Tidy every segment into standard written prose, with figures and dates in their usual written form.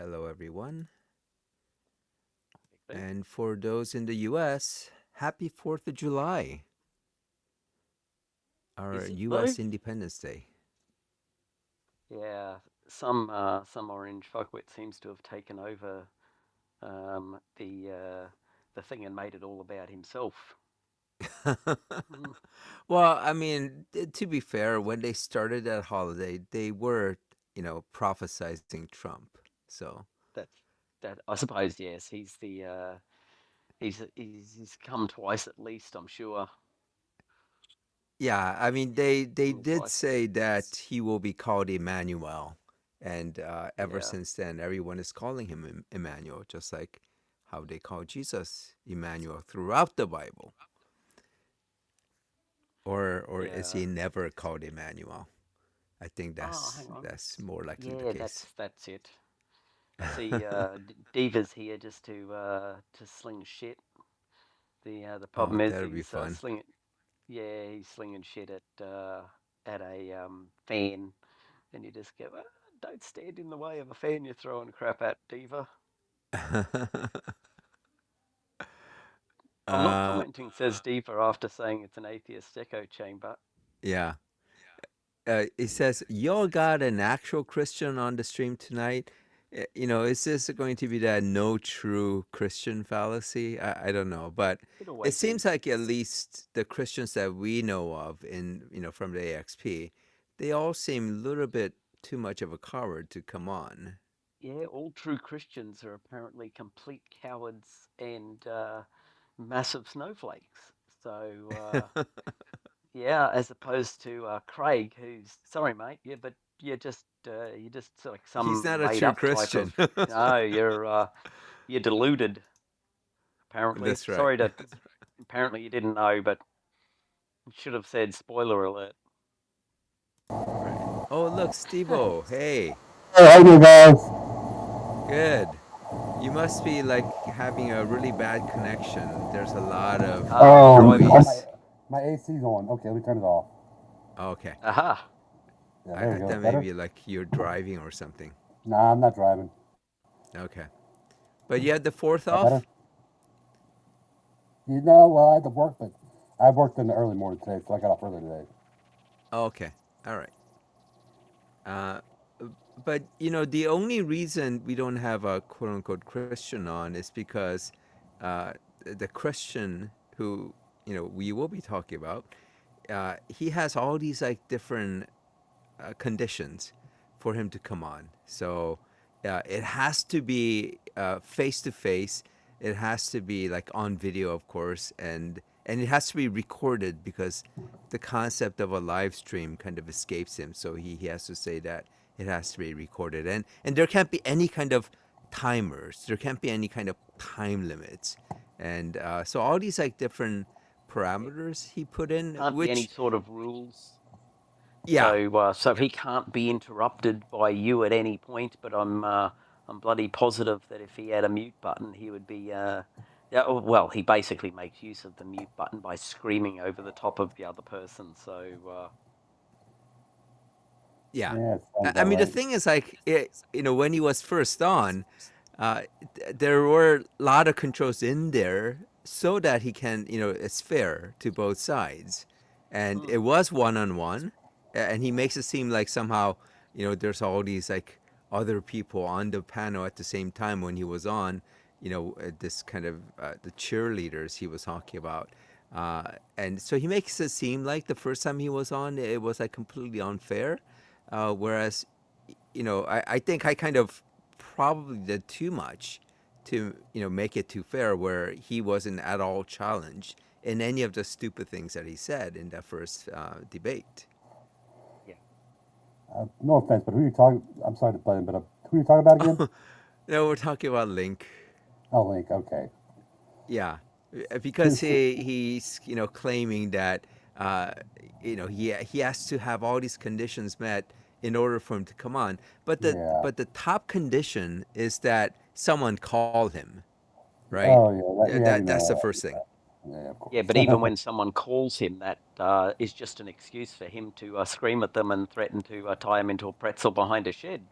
Hello, everyone. Thing. And for those in the US, happy 4th of July, our Is it though? US Independence Day. Yeah, some orange fuckwit seems to have taken over the thing and made it all about himself. Mm. Well, I mean, to be fair, when they started that holiday, they were, prophesizing Trump. So, That's that. I suppose yes. He's the he's come twice at least. I'm sure. yeah, I mean, Yeah, they come did twice. say that he will be called Emmanuel. And ever Yeah, since then, everyone is calling him Emmanuel, just like how they call Jesus Emmanuel throughout the Bible. Or is yeah. he never called Emmanuel? I think Oh, that's hang on. that's more likely the Yeah, case. that's it. I see Diva's here just to sling shit. The Oh, problem is that'll be he's fun. slinging. Yeah, he's slinging shit at a fan, and you just go, "Ah, don't stand in the way of a fan you're throwing crap at, Diva." I'm not uh, commenting, says Diva after saying it's an atheist echo chamber. yeah. It says y'all got an actual Christian on the stream tonight. Is this going to be that no true Christian fallacy? I don't know, but It it always seems is. like at least the Christians that we know of in from the AXP, they all seem a little bit too much of a coward to come on. Yeah, all true Christians are apparently complete cowards and massive snowflakes. So yeah, as opposed to Craig, who's sorry, mate. Yeah, but you're just like He's some not a made true up type Christian. of. No, you're deluded. Apparently, That's right. sorry to. Apparently, you didn't know, but should have said spoiler alert. Right. Oh, look, Steve-O. Hey, Hey, how you doing, guys? good. You must be like having a really bad connection. There's a lot of Ah, you're driving. noise. My AC's on. Okay, let me turn it off. Okay. Aha. Yeah, there we I go. thought Better? maybe like you're driving or something. Nah, I'm not driving. Okay. But you had the fourth That better? off? Well, I had to work, but I worked in the early morning today, so I got off early today. Oh, okay. All right. Uh, but the only reason we don't have a quote unquote Christian on is because uh, the Christian who we will be talking about, he has all these like different conditions for him to come on. So it has to be face to face. It has to be like on video, of course, and it has to be recorded because the concept of a live stream kind of escapes him. So he has to say that it has to be recorded, and there can't be any kind of timers. There can't be any kind of time limits, and so all these like different Yeah, parameters he put in, can't be any which sort of rules. yeah. So he can't be interrupted by you at any point. But I'm bloody positive that if he had a mute button, he would be. Yeah, well, he basically makes use of the mute button by screaming over the top of the other person. So Yeah. Yeah, it sounds I about mean, the right. thing is, like, when he was first on, there were a lot of controls in there so that he can, it's fair to both sides. And mm, it was one on one. And he makes it seem like somehow, there's all these, like, other people on the panel at the same time when he was on, this kind of the cheerleaders he was talking about. And so he makes it seem like the first time he was on, it was like completely unfair. Whereas, I think I kind of probably did too much to, make it too fair, where he wasn't at all challenged in any of the stupid things that he said in that first debate. yeah. No offense, but who you talking? I'm sorry to butt in, but who you talking about again? No, we're talking about Link. Oh, Link. Okay. Yeah, because he's claiming that he has to have all these conditions met in order for him to come on. But the Yeah. but the top condition is that someone call him, right? Oh, yeah. Yeah, we That's the know first thing. that. Yeah, of Yeah, course. but even when someone calls him, that is just an excuse for him to scream at them and threaten to tie him into a pretzel behind a shed.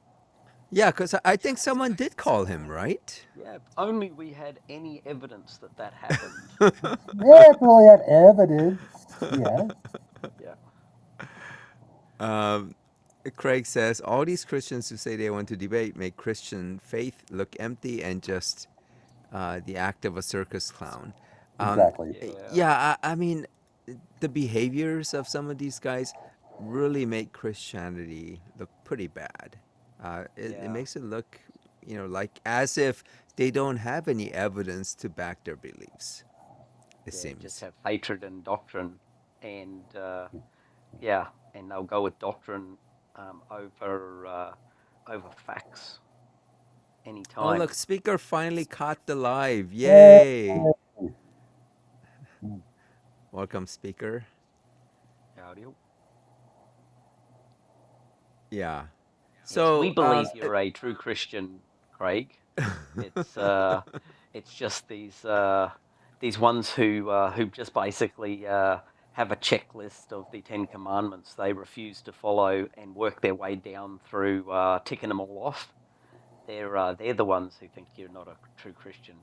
Yeah, because I think someone did call him, right? Yeah, if only we had any evidence that that happened. Yeah, if we only had evidence. Yes. Yeah, Um, Craig says all these Christians who say they want to debate make Christian faith look empty and just the act of a circus clown. Um, Exactly. yeah, yeah, I mean, the behaviors of some of these guys really make Christianity look pretty bad. It yeah, makes it look, like as if they don't have any evidence to back their beliefs. It yeah. Just seems. have hatred and doctrine, and yeah, and they'll go with doctrine over facts Oh, anytime. look, speaker finally caught the live. Hey. Yay! Welcome, speaker. Audio. Yeah. Yes, we So, believe you're a true Christian, Craig. It's uh, it's just these ones who just basically have a checklist of the Ten Commandments they refuse to follow and work their way down through ticking them all off. They're the ones who think you're not a true Christian.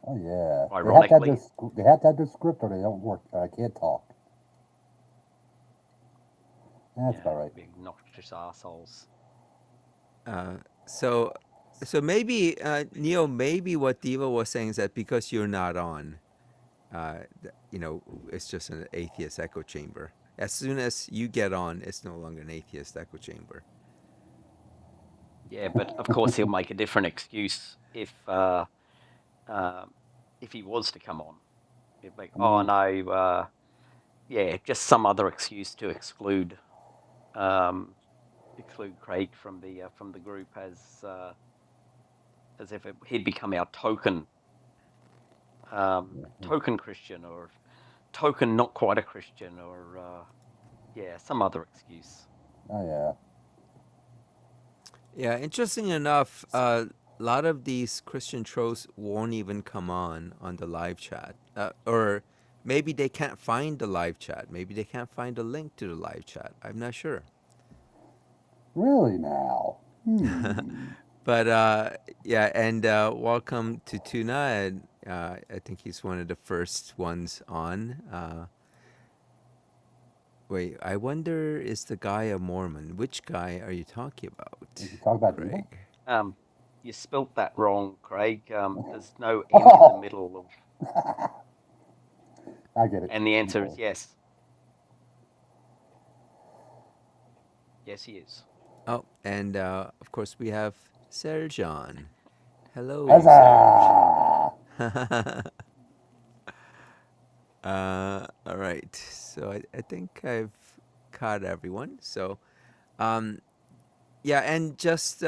Oh yeah. They have to have Ironically, this. They have to have this script, or they don't work. I can't talk. That's yeah, about right. big obnoxious assholes. uh, so, so maybe Neil, maybe what Diva was saying is that because you're not on, it's just an atheist echo chamber. As soon as you get on, it's no longer an atheist echo chamber. Yeah, but of course he'll make a different excuse um, if he was to come on. He'd be, oh Mm, no, yeah, just some other excuse to um, exclude Craig from the group as if he'd become our token Christian or token not quite a Christian or yeah, some other excuse. oh yeah. Yeah, interesting enough, a lot of these Christian trolls won't even come on the live chat, or maybe they can't find the live chat. Maybe they can't find a link to the live chat. I'm not sure. Really now. Hmm. But yeah, and welcome to Tuna. And I think he's one of the first ones on. Wait, I wonder, is the guy a Mormon? Which guy are you talking about, Did you talk about Diva? Craig? Um, you spelt that wrong, Craig. There's no M in the middle of, I get it. and the answer is Okay. yes. Yes, he is. Oh, and of course we have Serjan. Hello, Serge. Huzzah! All right. So I think I've caught everyone. So, um, yeah, and just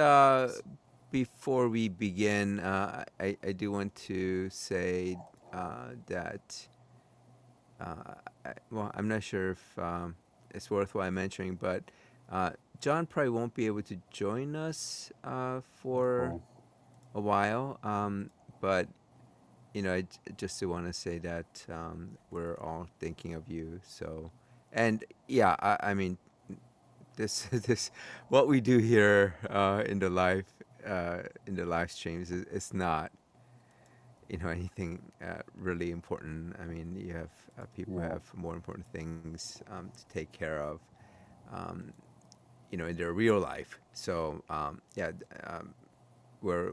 before we begin, I do want to say that, well, I'm not sure if it's worthwhile mentioning, but John probably won't be able to join us Of for course. a while. But just to want to say that we're all thinking of you. So, and yeah, I mean, this what we do here in the live streams is not anything really important. I mean, you have people who Yeah. have more important things to take care of. Um, in their real life. So yeah, we're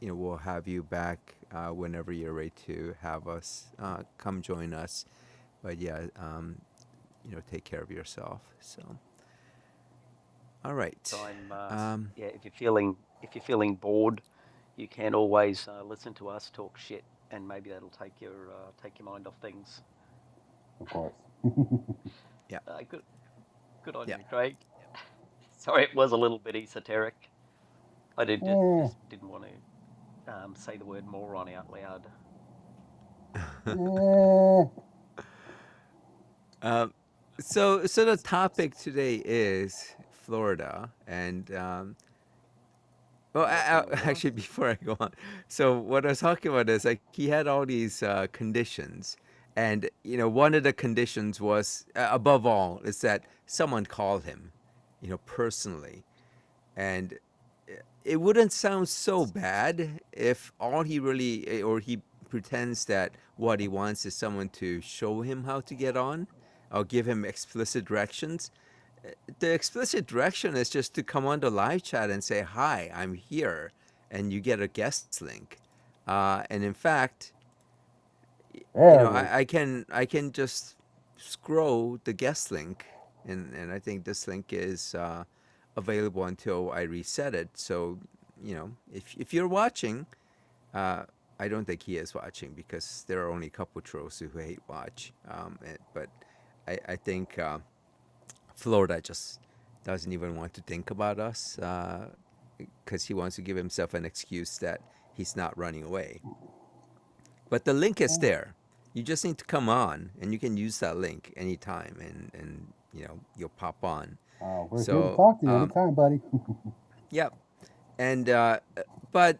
we'll have you back whenever you're ready to have us come join us. But yeah, take care of yourself. So all right. Time, Um, yeah. If you're feeling bored, you can always listen to us talk shit, and maybe that'll take your mind off things. Of course. yeah, Good on yeah. you, Craig. Sorry, it was a little bit esoteric. I Yeah. just didn't want to say the word moron out loud. Yeah. um, so the topic today is Florida, and well, What's in the water? actually, before I go on, so what I was talking about is like he had all these conditions, and one of the conditions was above all is that someone called him, personally, and it wouldn't sound so bad if all he really or he pretends that what he wants is someone to show him how to get on or give him explicit directions. The explicit direction is just to come on the live chat and say, "Hi, I'm here," and you get a guest link. And in fact, There it is. I can just scroll the guest link, and I think this link is available until I reset it. So if you're watching, uh, I don't think he is watching because there are only a couple trolls who hate watch. But I think Florida just doesn't even want to think about us because he wants to give himself an excuse that he's not running away. But the link is there. You just need to come on, and you can use that link anytime, and you'll pop on. We're here to So talk to you anytime, buddy. yeah, and but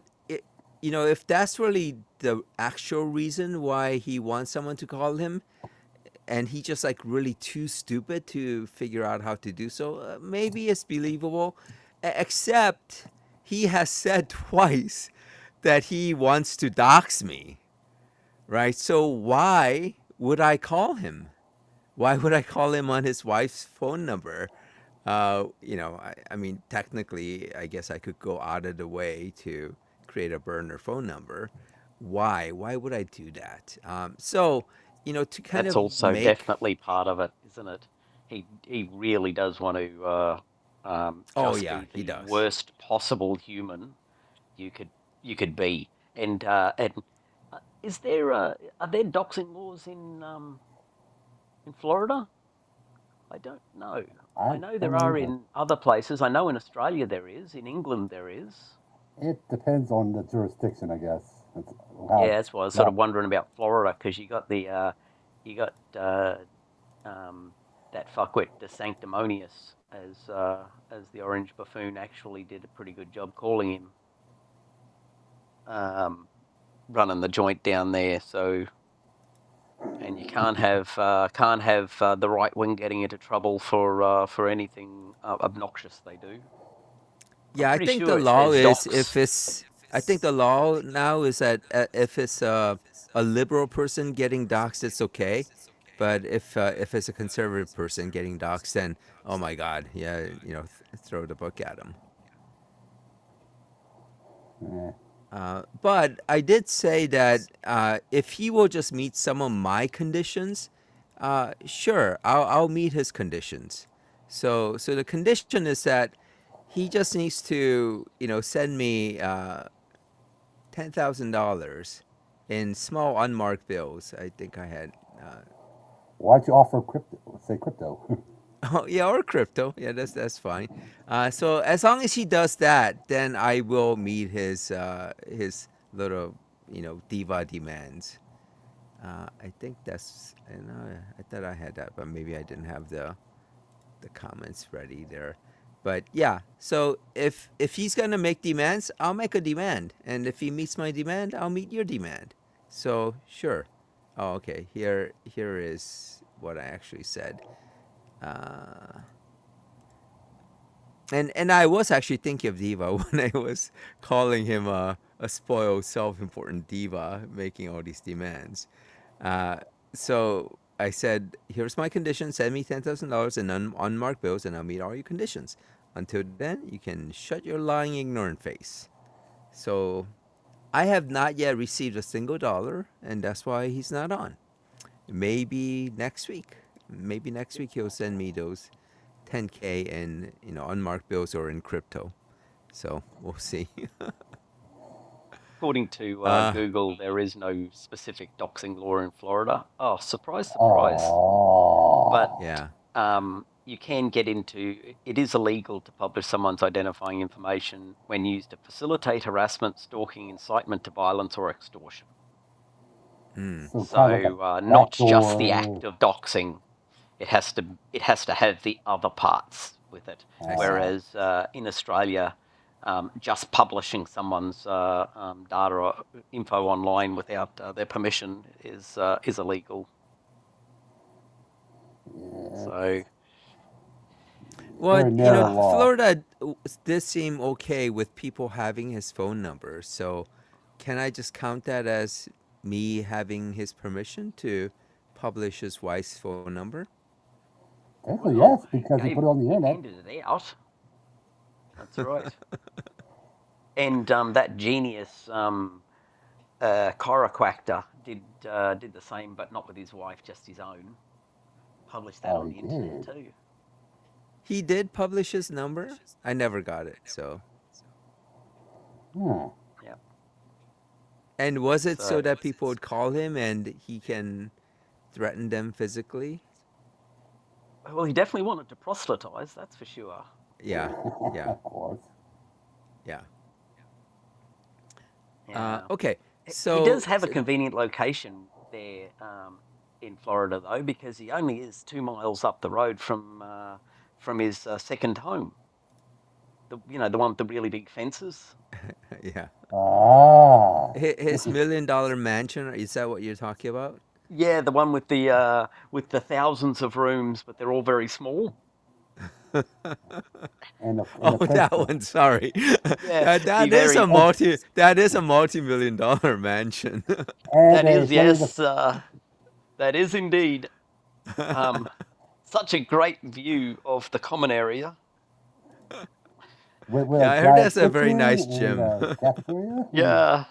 if that's really the actual reason why he wants someone to call him, and he just like really too stupid to figure out how to do so, maybe it's believable. Except he has said twice that he wants to dox me, right? So why would I call him? Why would I call him on his wife's phone number? I mean, technically, I guess I could go out of the way to create a burner phone number. Why? Why would I do that? To kind That's of also make. definitely part of it, isn't it? He really does want to Oh just yeah, be he the does. worst possible human you could be. And is there are there doxing laws in Florida? I don't know. I I know there don't know are either. in other places. I know in Australia there is. In England there is. It depends on the jurisdiction, I guess. It's how Yeah, it's that's why I was sort not. of wondering about Florida because you got that fuckwit, the sanctimonious, as the Orange Buffoon actually did a pretty good job calling him, um, running the joint down there. So, and you can't have the right wing getting into trouble for anything obnoxious they do. I'm Yeah, I pretty think the sure it law says is docs. if it's. I think the law now is that if it's a liberal person getting doxxed, it's okay. But if it's a conservative person getting doxxed, then oh my God, yeah, throw the book at him. Eh. But I did say that if he will just meet some of my conditions, sure, I'll meet his conditions. So the condition is that he just needs to send me $10,000 in small unmarked bills. I think I had. Why'd you offer crypto? Say crypto. Oh yeah, or crypto. Yeah, that's fine. So as long as he does that, then I will meet his little diva demands. I think that's. And I thought I had that, but maybe I didn't have the comments ready there. But yeah, so if he's gonna make demands, I'll make a demand, and if he meets my demand, I'll meet your demand. So sure. Oh, okay. Here is what I actually said. Uh, and I was actually thinking of Diva when I was calling him a spoiled, self-important diva making all these demands. Uh, so I said, "Here's my condition. Send me $10,000 in unmarked bills, and I'll meet all your conditions. Until then, you can shut your lying, ignorant face." So I have not yet received a single dollar, and that's why he's not on. Maybe next week. Maybe next week he'll send me those 10K in unmarked bills or in crypto. So we'll see. According to uh, Google, there is no specific doxing law in Florida. Oh, surprise, surprise. But Oh. yeah. you can get into it is illegal to publish someone's identifying information when used to facilitate harassment, stalking, incitement to violence, or extortion. Mm. So kind of like a So not just the backdoor. act of doxing; it has to have the other parts with it. I see. Whereas in Australia, just publishing someone's data or info online without their permission is illegal. Yeah. So Well, Very you know, narrow Uh, law. Florida did seem okay with people having his phone number. So, can I just count that as me having his permission to publish his wife's phone number? Technically, well, yes, because he put it on the he internet. handed it out. That's right. And that genius chiropractor did the same, but not with his wife, just his own. Published that Oh, on he the internet did. too. He did publish his number. I never got it. So, Hmm. Yeah. and was it so So that people would call him and he can threaten them physically? well, he definitely wanted to proselytize. That's for sure. Yeah, yeah, Of course. yeah. Yeah. Okay, He does so have a convenient location there in Florida, though, because he only is 2 miles up the road from his second home. The one with the really big fences. yeah, Ah. his $1 million mansion. Is that what you're talking about? Yeah, the one with the thousands of rooms, but they're all very small. And the Oh, that crystal. one. Sorry, Yeah, that he that is very a multi that is a multi-million-dollar mansion. And that they is say the yes, that is indeed um, such a great view of the common area. with Yeah, a I heard giant that's a very kitchen nice and gym. a cafeteria. Yeah,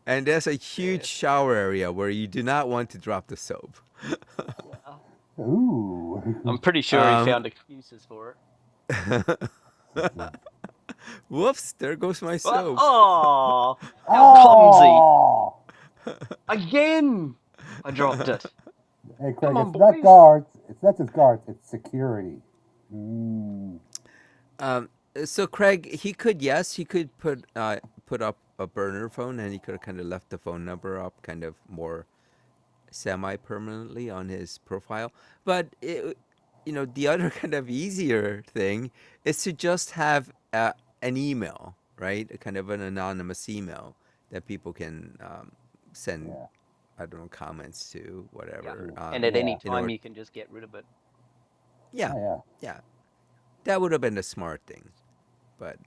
And there's a huge yeah, shower area where you do not want to drop the soap. yeah. I'm Ooh. pretty sure he Um, found excuses for it. whoops, there goes my But soap. oh, how clumsy! Oh. Again, I dropped it. Hey, Craig, Come on, it's not boys. guards. It's not just guards. It's security. Mm. Um, so Craig, yes, he could put up a burner phone, and he could have kind of left the phone number up, kind of more semi-permanently on his profile. But the other kind of easier thing is to just have an email, right? A kind of an anonymous email that people can send, Yeah. I don't know, comments to, Yeah, whatever. and at any Yeah. In time order, you can just get rid of it. yeah, Oh, yeah. yeah, that would have been a smart thing. But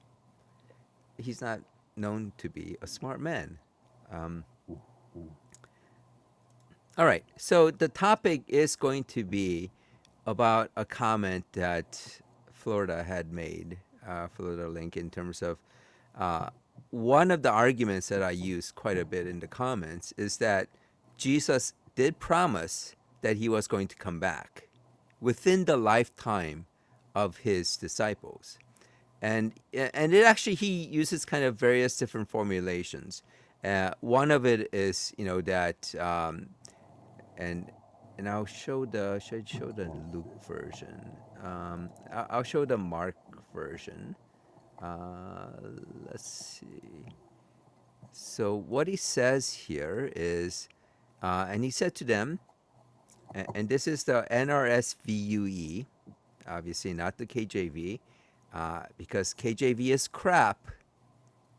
he's not known to be a smart man. Um, all right, so the topic is going to be about a comment that Florida had made, Florida Link, in terms of uh, one of the arguments that I use quite a bit in the comments is that Jesus did promise that he was going to come back within the lifetime of his disciples. And it actually, he uses kind of various different formulations. One of it is, that and I'll show the should I show the Luke version. I'll show the Mark version. Uh, let's see. So what he says here is, and he said to them, and this is the NRSVUE, obviously not the KJV, because KJV is crap.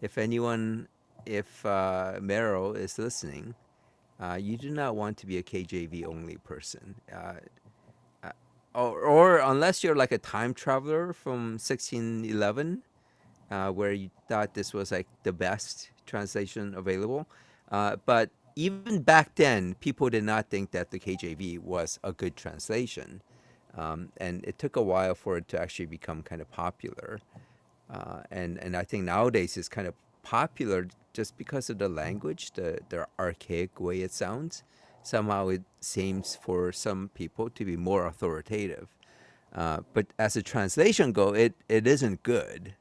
If anyone, if Merrill is listening, you do not want to be a KJV only person. Or unless you're like a time traveler from 1611, where you thought this was like the best translation available. But even back then, people did not think that the KJV was a good translation. And it took a while for it to actually become kind of popular. And I think nowadays it's kind of popular just because of the language, the archaic way it sounds. Somehow it seems for some people to be more authoritative. But as a translation go, it isn't good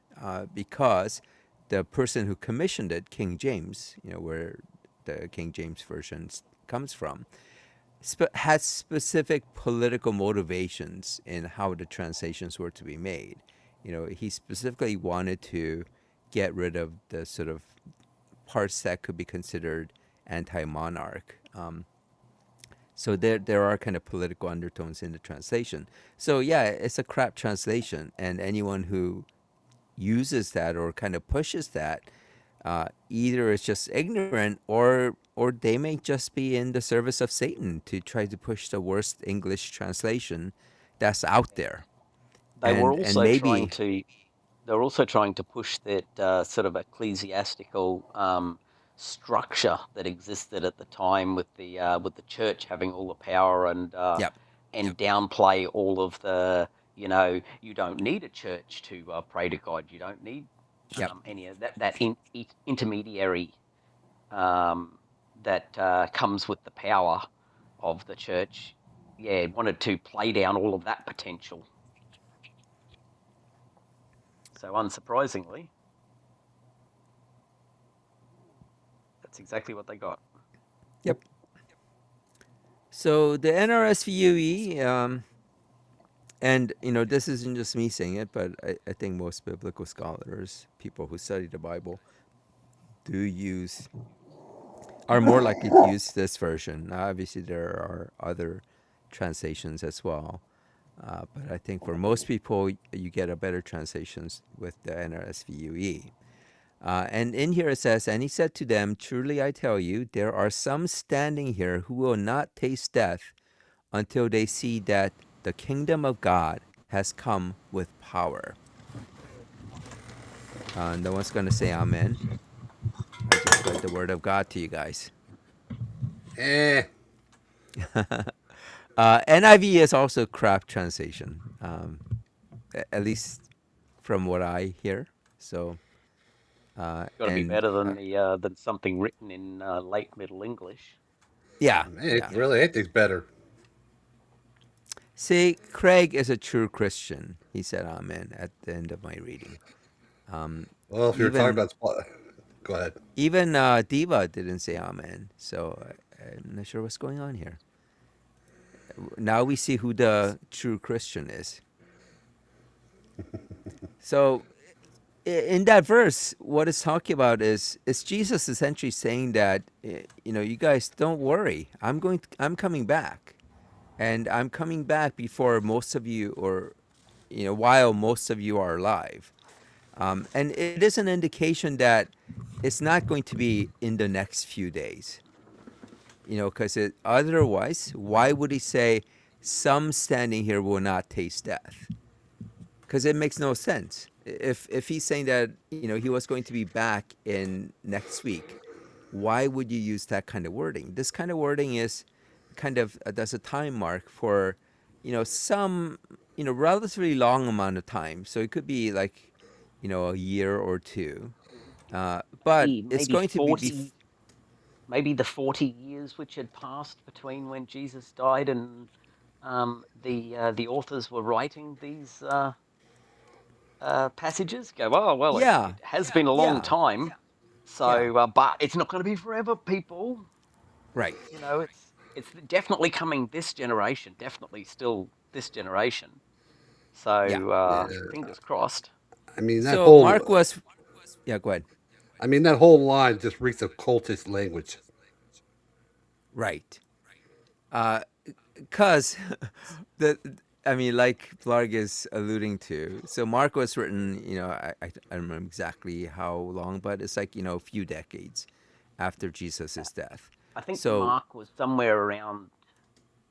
because the person who commissioned it, King James, where the King James version comes from, had specific political motivations in how the translations were to be made. He specifically wanted to get rid of the sort of parts that could be considered anti-monarch. So there are kind of political undertones in the translation. So yeah, it's a crap translation, and anyone who uses that or kind of pushes that, either is just ignorant or they may just be in the service of Satan to try to push the worst English translation that's out there. They were and also trying maybe to they were also trying to push that sort of ecclesiastical structure that existed at the time with the church having all the power yep, and downplay all of the, you don't need a church to pray to God. You don't need yep, any of that intermediary um, that comes with the power of the church. Yeah, wanted to play down all of that potential. So unsurprisingly, that's exactly what they got. yep. So the NRSVUE, and this isn't just me saying it, but I think most biblical scholars, people who study the Bible, do use are more likely to use this version. Now, obviously, there are other translations as well, but I think for most people, you get a better translations with the NRSVUE. And in here it says, "And he said to them, Truly I tell you, there are some standing here who will not taste death until they see that the kingdom of God has come with power." No one's going to say amen. I just read the word of God to you guys. Eh. NIV is also crap translation, at least from what I hear. So, Got to be and better than something written in late Middle English. yeah, It yeah. really anything's better. See, Craig is a true Christian. He said amen at the end of my reading. Well, if you're talking Even about go ahead. even Diva didn't say amen. So I'm not sure what's going on here. Now we see who the true Christian is. So in that verse, what it's talking about is Jesus essentially saying that you guys don't worry. I'm coming back, and I'm coming back before most of you, or while most of you are alive. And it is an indication that it's not going to be in the next few days. Because otherwise, why would he say some standing here will not taste death? Because it makes no sense. If he's saying that he was going to be back in next week, why would you use that kind of wording? This kind of wording is kind of does a time mark for some relatively long amount of time. So it could be like a year or two, but Maybe it's maybe going to be 40, maybe the 40 years which had passed between when Jesus died and the authors were writing these passages. Go, oh well, it, yeah, it has been a long yeah, time. yeah, So, but it's not going to be forever, people. right, It's definitely coming this generation. Definitely still this generation. yeah. So Yeah. fingers crossed. I mean that So whole Mark was, yeah, go ahead. I mean that whole line just reeks of cultist language. Right. Because the I mean, like Blarg is alluding to, so Mark was written, I don't remember exactly how long, but it's like, a few decades after Jesus' death. I think So, Mark was somewhere around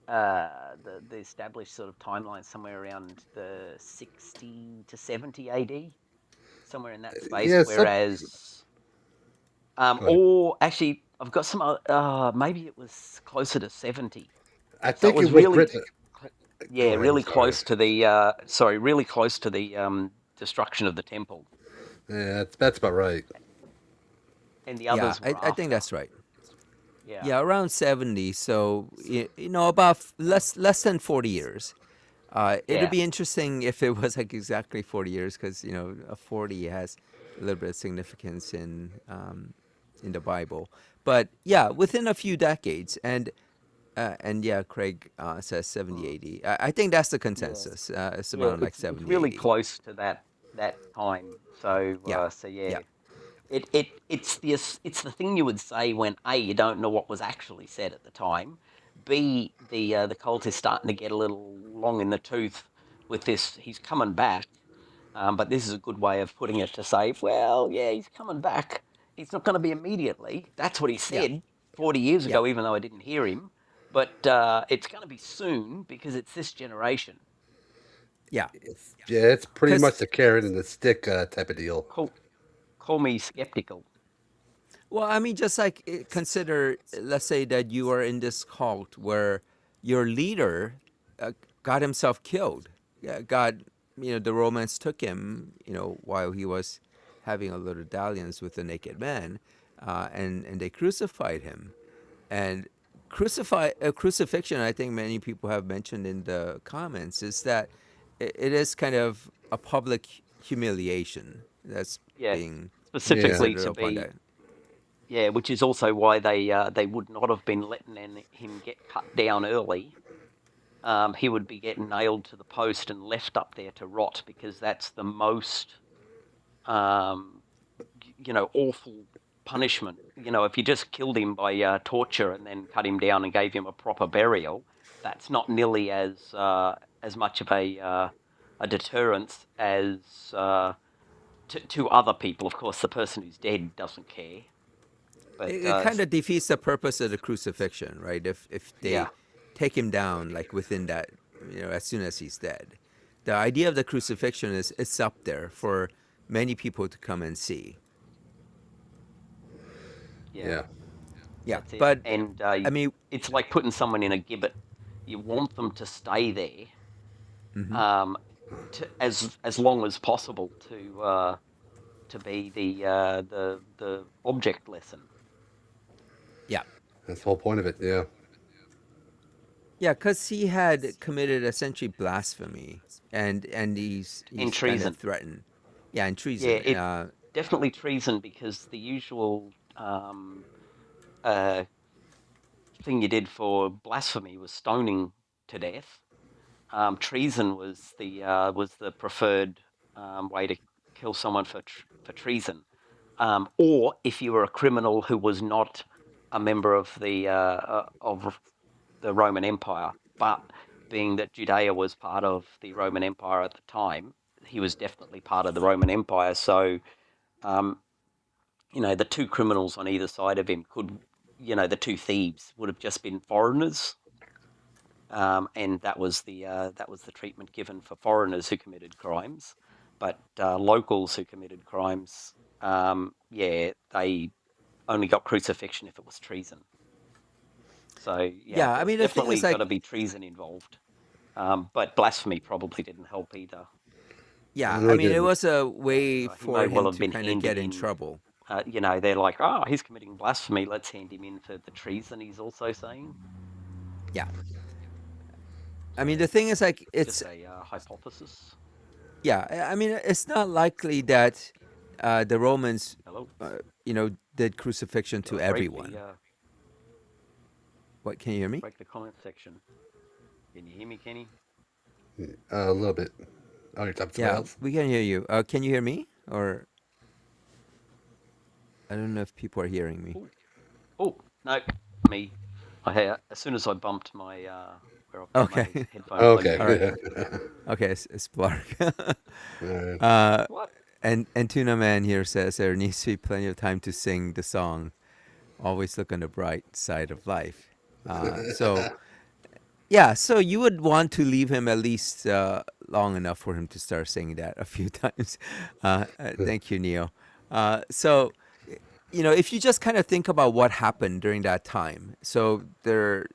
the established sort of timeline, somewhere around the 60 to 70 AD, somewhere in that space. Yeah, some Whereas, go ahead. or actually, I've got some. Maybe it was closer to 70. I So it think it was was really, written. yeah, Go ahead. I'm really sorry. close to the. Really close to the destruction of the temple, Yeah, that's about right. and the yeah, others were I think after. that's right. Yeah, Yeah, around 70. So, about less than 40 years. It'd yeah, be interesting if it was like exactly 40 years, because a 40 has a little bit of significance in the Bible. But yeah, within a few decades, and yeah, Craig says 70, mm, 80. I think that's the yeah, consensus. It's yeah. around like It's 70, really 80. close to that time. So Yeah, so yeah, yeah, it's the thing you would say when A, you don't know what was actually said at the time. B, the cult is starting to get a little long in the tooth with this. He's coming back, but this is a good way of putting it to say, well, yeah, he's coming back. It's not going to be immediately. That's what he yeah, said 40 years yeah, ago, even though I didn't hear him. But it's going to be soon because it's this generation. Yeah, It's pretty because much the carrot and the stick type of deal. Call me skeptical. well, I mean, just like consider, let's say that you are in this cult where your leader got himself killed. Yeah, the Romans took him, while he was having a little dalliance with a naked man, and they crucified him. And crucifixion, I think many people have mentioned in the comments, is that it is kind of a public humiliation that's Yeah, being Yeah. specifically visited to upon be that. yeah, which is also why they would not have been letting him get cut down early. He would be getting nailed to the post and left up there to rot because that's the most um, awful punishment. If you just killed him by torture and then cut him down and gave him a proper burial, that's not nearly as much of a deterrence as to other people. Of course, the person who's dead doesn't care, but It kind of defeats the purpose of the crucifixion, right? If yeah, they take him down like within that, as soon as he's dead, the idea of the crucifixion is it's up there for many people to come and see. yeah, Yeah. Yeah, that's it. but And I mean, it's like putting someone in a gibbet. You want them to stay there hmm um, as long as possible to be the object lesson. yeah, That's the whole point of it. Yeah. yeah, because he had committed essentially blasphemy, and And he's kind of treason. threatened, yeah, and Yeah, treason. it definitely treason because the usual uh, thing you did for blasphemy was stoning to death. Treason was the preferred way to kill someone for treason, or if you were a criminal who was not a member of the Roman Empire, but being that Judea was part of the Roman Empire at the time, he was definitely part of the Roman Empire. So, um, the two criminals on either side of him the two thieves would have just been foreigners, and that was the treatment given for foreigners who committed crimes. But locals who committed crimes, yeah, they only got crucifixion if it was treason. So yeah, Yeah, I there's mean the thing definitely is got to like, be treason involved. But blasphemy probably didn't help either. yeah, No, I it mean it didn't. was a way He may for well him have to been kind of handed get in in. trouble. They're like, oh, he's committing blasphemy. Let's hand him in for the treason he's also saying. Yeah, I So mean the thing is like just it's a hypothesis. yeah, I mean it's not likely that the Romans, Hello, did crucifixion got to to break the everyone. What, can you hear me? comment section. Can you hear me, Kenny? A little bit. Oh, you're talking to somebody Yeah, else? we can hear you. Can you hear me? Or I don't know if people are hearing me. Oh, oh, no, me. As soon as I bumped my where I've got my Okay. headphone plugged Okay. All in. right. Okay, it's Blark. All right. What? And Tuna Man here says there needs to be plenty of time to sing the song. Always look on the bright side of life. So yeah, so you would want to leave him at least long enough for him to start singing that a few times. Thank you, Neo. So if you just kind of think about what happened during that time, so there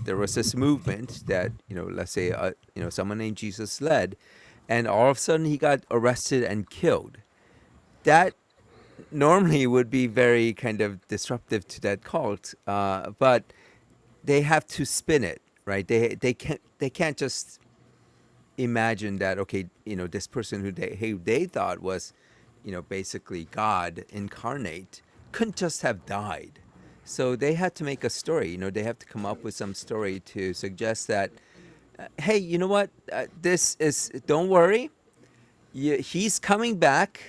was this movement that, let's say, someone named Jesus led, and all of a sudden he got arrested and killed. That normally would be very kind of disruptive to that cult, but they have to spin it, right? They can't just imagine that, okay, this person who they thought was, basically God incarnate, couldn't just have died. So they had to make a story. They have to come up with some story to suggest that, hey, you know what? This is, don't worry. He's coming back.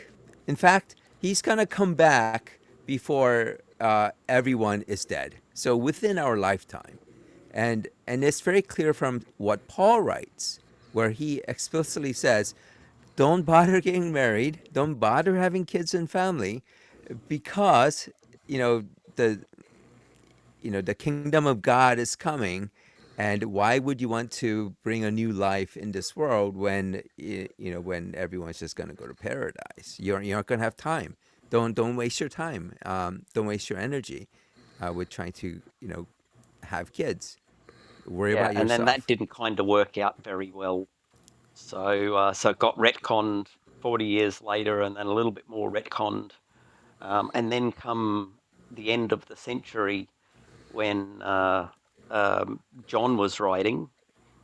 In fact, he's gonna come back before everyone is dead. So within our lifetime, and it's very clear from what Paul writes, where he explicitly says, "Don't bother getting married. Don't bother having kids and family, because you know the the kingdom of God is coming, And why would you want to bring a new life in this world when when everyone's just going to go to paradise? You're not going to have time. Don't waste your time. Don't waste your energy with trying to have kids. Worry Yeah, about and then that yourself. didn't kind of work out very well. So it got retconned 40 years later, and then a little bit more retconned, and then come the end of the century when John was writing,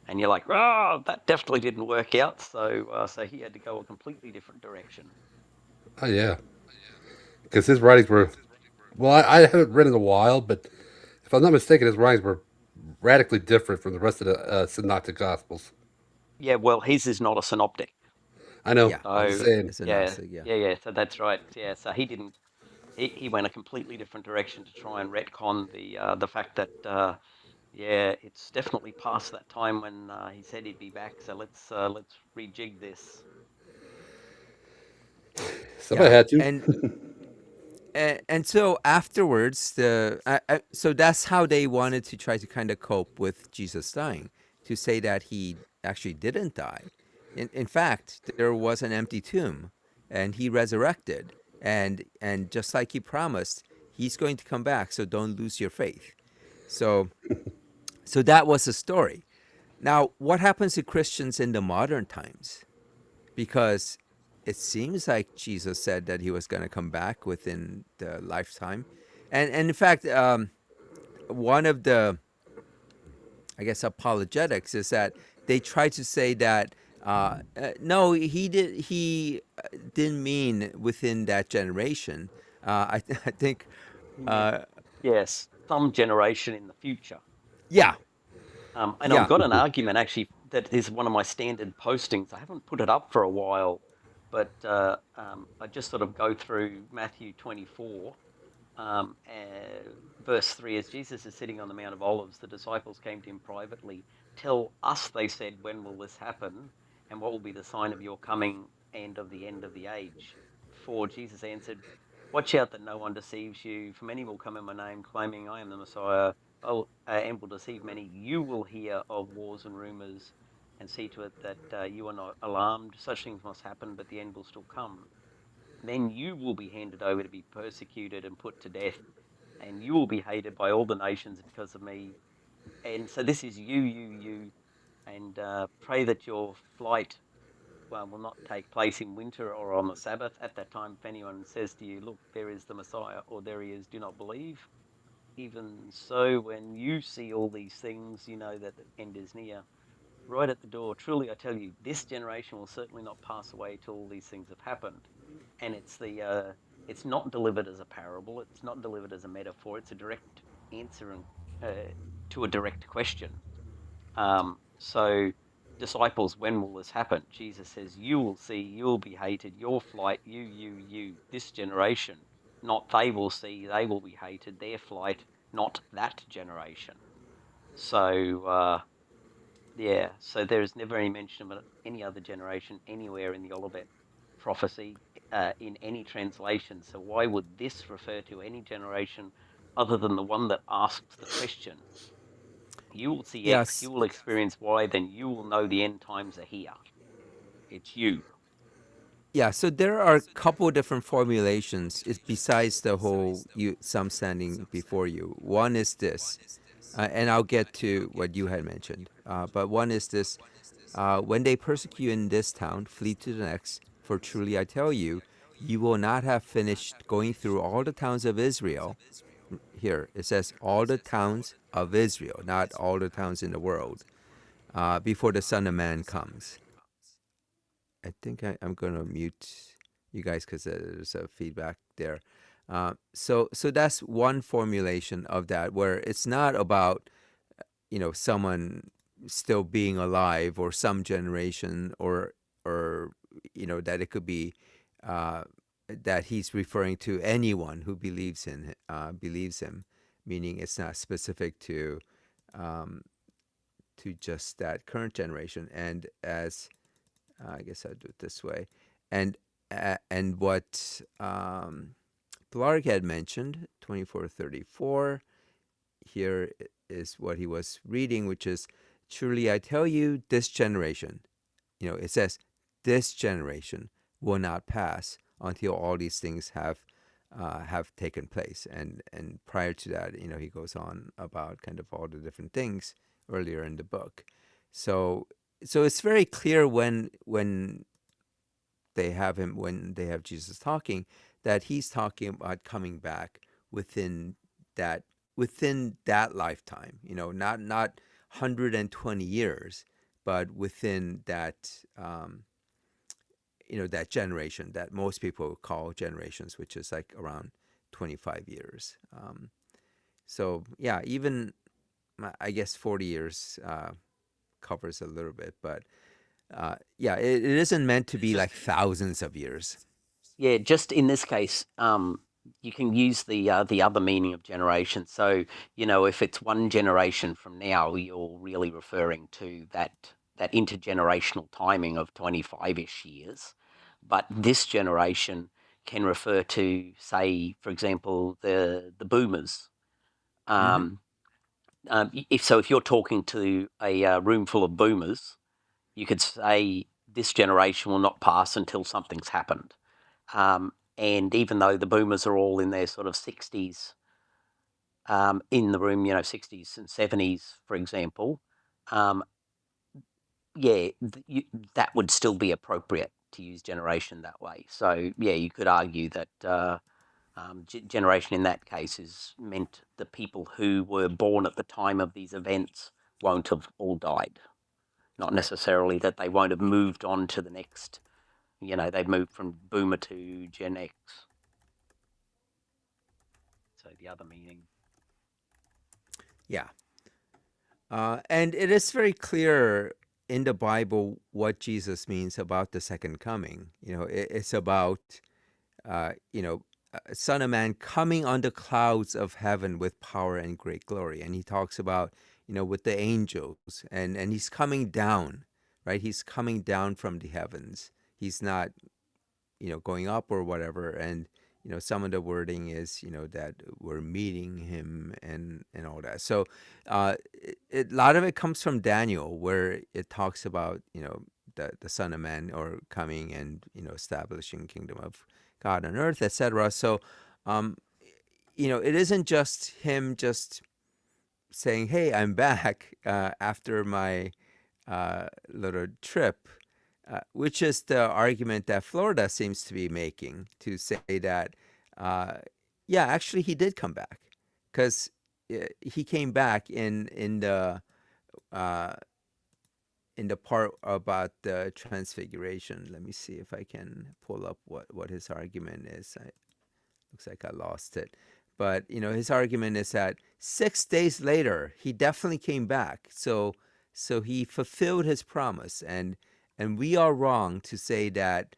and you're like, oh, that definitely didn't work out. So he had to go a completely different direction. Oh yeah, because his writings were. Well, I haven't read in a while, but if I'm not mistaken, his writings were radically different from the rest of the synoptic gospels. Yeah, well, his is not a synoptic. I know. Yeah, I'm just So saying. it's a yeah, Gnostic. Yeah. yeah. So that's right. Yeah, so he didn't. He went a completely different direction to try and retcon the fact that yeah, it's definitely past that time when he said he'd be back. So let's rejig this. Somebody Yeah, had to. and so afterwards, so that's how they wanted to try to kind of cope with Jesus dying, to say that he actually didn't die. In fact, there was an empty tomb, and he resurrected, and just like he promised, he's going to come back. So don't lose your faith. So that was the story. Now, what happens to Christians in the modern times? Because it seems like Jesus said that he was going to come back within the lifetime. And in fact, one of the, I guess, apologetics is that they try to say that no, didn't mean within that generation. I think, He meant uh, yes, some generation in the future. yeah, And I've yeah, got an argument actually that is one of my standard postings. I haven't put it up for a while, but I just sort of go through Matthew 24. Verse 3, as Jesus is sitting on the Mount of Olives, the disciples came to him privately. Tell us, they said, when will this happen? And what will be the sign of your coming and of the end of the age? For Jesus answered, watch out that no one deceives you, for many will come in my name, claiming I am the Messiah, and will deceive many. You will hear of wars and rumors, and see to it that you are not alarmed. Such things must happen, but the end will still come. Then you will be handed over to be persecuted and put to death, and you will be hated by all the nations because of me. And so this is you, and pray that your flight will not take place in winter or on the Sabbath. At that time, if anyone says to you, look, there is the Messiah, or there he is, do not believe. Even so, when you see all these things, you know that the end is near. Right at the door, truly I tell you, this generation will certainly not pass away till all these things have happened. And it's not delivered as a parable. It's not delivered as a metaphor. It's a direct answer to a direct question. So, disciples, when will this happen? Jesus says, you will see, you'll be hated, your flight, you, this generation. Not they will see, they will be hated, their flight, not that generation. So, yeah, so there is never any mention of any other generation anywhere in the Olivet prophecy in any translation. So why would this refer to any generation other than the one that asks the question? You will see X, you yes. will experience Y, then you will know the end times are here. It's you. Yeah, so there are a couple of different formulations besides the whole some standing before you. One is this, and I'll get to what you had mentioned. But one is this: when they persecute you in this town, flee to the next. For truly I tell you, you will not have finished going through all the towns of Israel. Here it says all the towns of Israel, not all the towns in the world, before the Son of Man comes. I think I'm going to mute you guys because there's a feedback there. So that's one formulation of that where it's not about someone still being alive or some generation or that it could be uh, that he's referring to anyone who believes him, meaning it's not specific um, to just that current generation. And as I guess I'll do it this way. And what Blarg had mentioned, 2434, here is what he was reading, which is, "Truly I tell you, this generation," it says, "this generation will not pass until all these things have taken place." And prior to that, he goes on about kind of all the different things earlier in the book. So it's very clear when they have Jesus talking, that he's talking about coming back within that lifetime, not 120 years, but within that that generation that most people call generations, which is like around 25 years. So yeah, even I guess 40 years covers a little bit, but yeah, it isn't meant to be like thousands of years. Yeah, just in this case, you can use the other meaning of generation. So, if it's one generation from now, you're really referring to that intergenerational timing of 25-ish years. But this generation can refer to, say, for example, the boomers. Mm-hmm. If you're talking to a room full of boomers, you could say this generation will not pass until something's happened. And even though the boomers are all in their sort of 60s in the room, 60s and 70s, for example, yeah, that would still be appropriate to use generation that way. So, yeah, you could argue that generation in that case is meant the people who were born at the time of these events won't have all died. Not Right. necessarily that they won't have moved on to the next, they've moved from boomer to Gen X. So the other meaning. Yeah. And it is very clear in the Bible what Jesus means about the second coming. It's about, Son of Man coming on the clouds of heaven with power and great glory. And he talks about, with the angels, and he's coming down, right? He's coming down from the heavens. He's not, going up or whatever. And, some of the wording is, that we're meeting him and all that. So a lot of it comes from Daniel, where it talks about, the Son of Man or coming and, establishing kingdom of God on earth, etc. So, it isn't just him just saying, "Hey, I'm back after my little trip," which is the argument that Florida seems to be making, to say that, yeah, actually he did come back, because he came back uh, in the part about the transfiguration. Let me see if I can pull up what his argument is. Looks like I lost it. But, his argument is that 6 days later, he definitely came back. So he fulfilled his promise. And we are wrong to say that